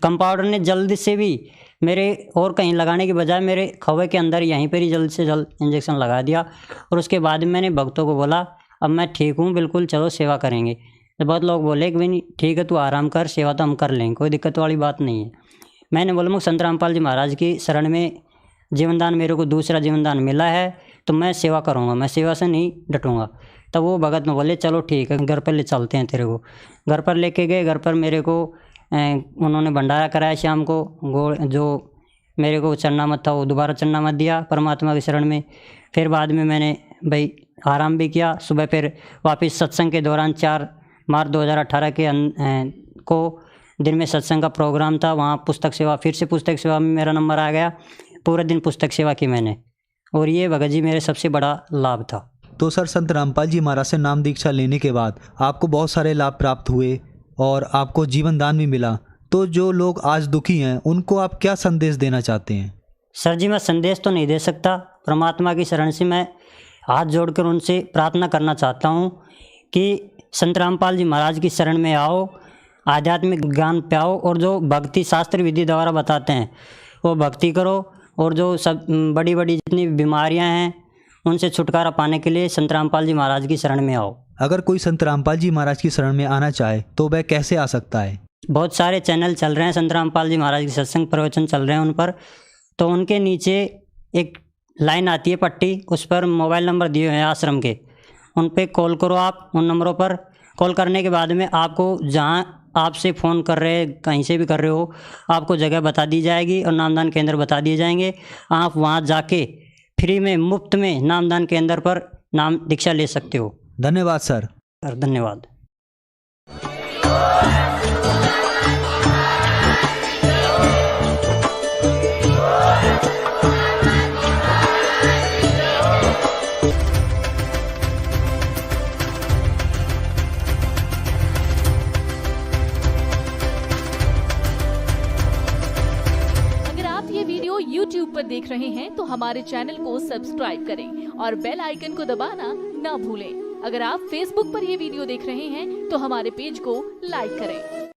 कंपाउंडर ने जल्द से भी मेरे और कहीं लगाने के बजाय मेरे खवे के अंदर यहीं पर ही जल्द से जल्द इंजेक्शन लगा दिया। और उसके बाद मैंने भक्तों को बोला अब मैं ठीक हूँ बिल्कुल, चलो सेवा करेंगे। तो बहुत लोग बोले कि भाई ठीक है तू आराम कर, सेवा तो हम कर लेंगे, कोई दिक्कत वाली बात नहीं है। मैंने बोला संत रामपाल जी महाराज की शरण में जीवनदान, मेरे को दूसरा जीवनदान मिला है तो मैं सेवा करूँगा, मैं सेवा से नहीं डटूँगा। तब वो भगत ने बोले चलो ठीक है घर पर ले चलते हैं तेरे को। घर पर लेके गए, घर पर मेरे को उन्होंने भंडारा कराया शाम को, जो मेरे को चरनामत था वो दोबारा चरनामत दिया परमात्मा की शरण में। फिर बाद में मैंने भाई आराम भी किया। सुबह फिर वापस सत्संग के दौरान 4 मार्च 2018 के को दिन में सत्संग का प्रोग्राम था, वहाँ पुस्तक सेवा, फिर से पुस्तक सेवा में मेरा नंबर आ गया, पूरे दिन पुस्तक सेवा की मैंने, और ये भगत जी मेरे सबसे बड़ा लाभ था। तो सर संत रामपाल जी महाराज से नाम दीक्षा लेने के बाद आपको बहुत सारे लाभ प्राप्त हुए और आपको जीवन दान भी मिला, तो जो लोग आज दुखी हैं उनको आप क्या संदेश देना चाहते हैं? सर जी मैं संदेश तो नहीं दे सकता, परमात्मा की शरण से मैं हाथ जोड़कर उनसे प्रार्थना करना चाहता हूँ कि संत रामपाल जी महाराज की शरण में आओ, आध्यात्मिक ज्ञान पाओ और जो भक्ति शास्त्र विधि द्वारा बताते हैं वो भक्ति करो, और जो सब बड़ी बड़ी जितनी बीमारियां हैं उनसे छुटकारा पाने के लिए संत रामपाल जी महाराज की शरण में आओ। अगर कोई संत रामपाल जी महाराज की शरण में आना चाहे तो वह कैसे आ सकता है? बहुत सारे चैनल चल रहे हैं, संत रामपाल जी महाराज के सत्संग प्रवचन चल रहे हैं उन पर, तो उनके नीचे एक लाइन आती है पट्टी, उस पर मोबाइल नंबर दिए हुए हैं आश्रम के, उन पे कॉल करो आप। उन नंबरों पर कॉल करने के बाद में आपको जहाँ आपसे फ़ोन कर रहे कहीं से भी कर रहे हो, आपको जगह बता दी जाएगी और नामदान केंद्र बता दिए जाएंगे। आप वहाँ जाके फ्री में मुफ्त में नामदान केंद्र पर नाम दीक्षा ले सकते हो। धन्यवाद सर। धन्यवाद। YouTube पर देख रहे हैं तो हमारे चैनल को सब्सक्राइब करें और बेल आइकन को दबाना ना भूलें। अगर आप Facebook पर यह वीडियो देख रहे हैं तो हमारे पेज को लाइक करें।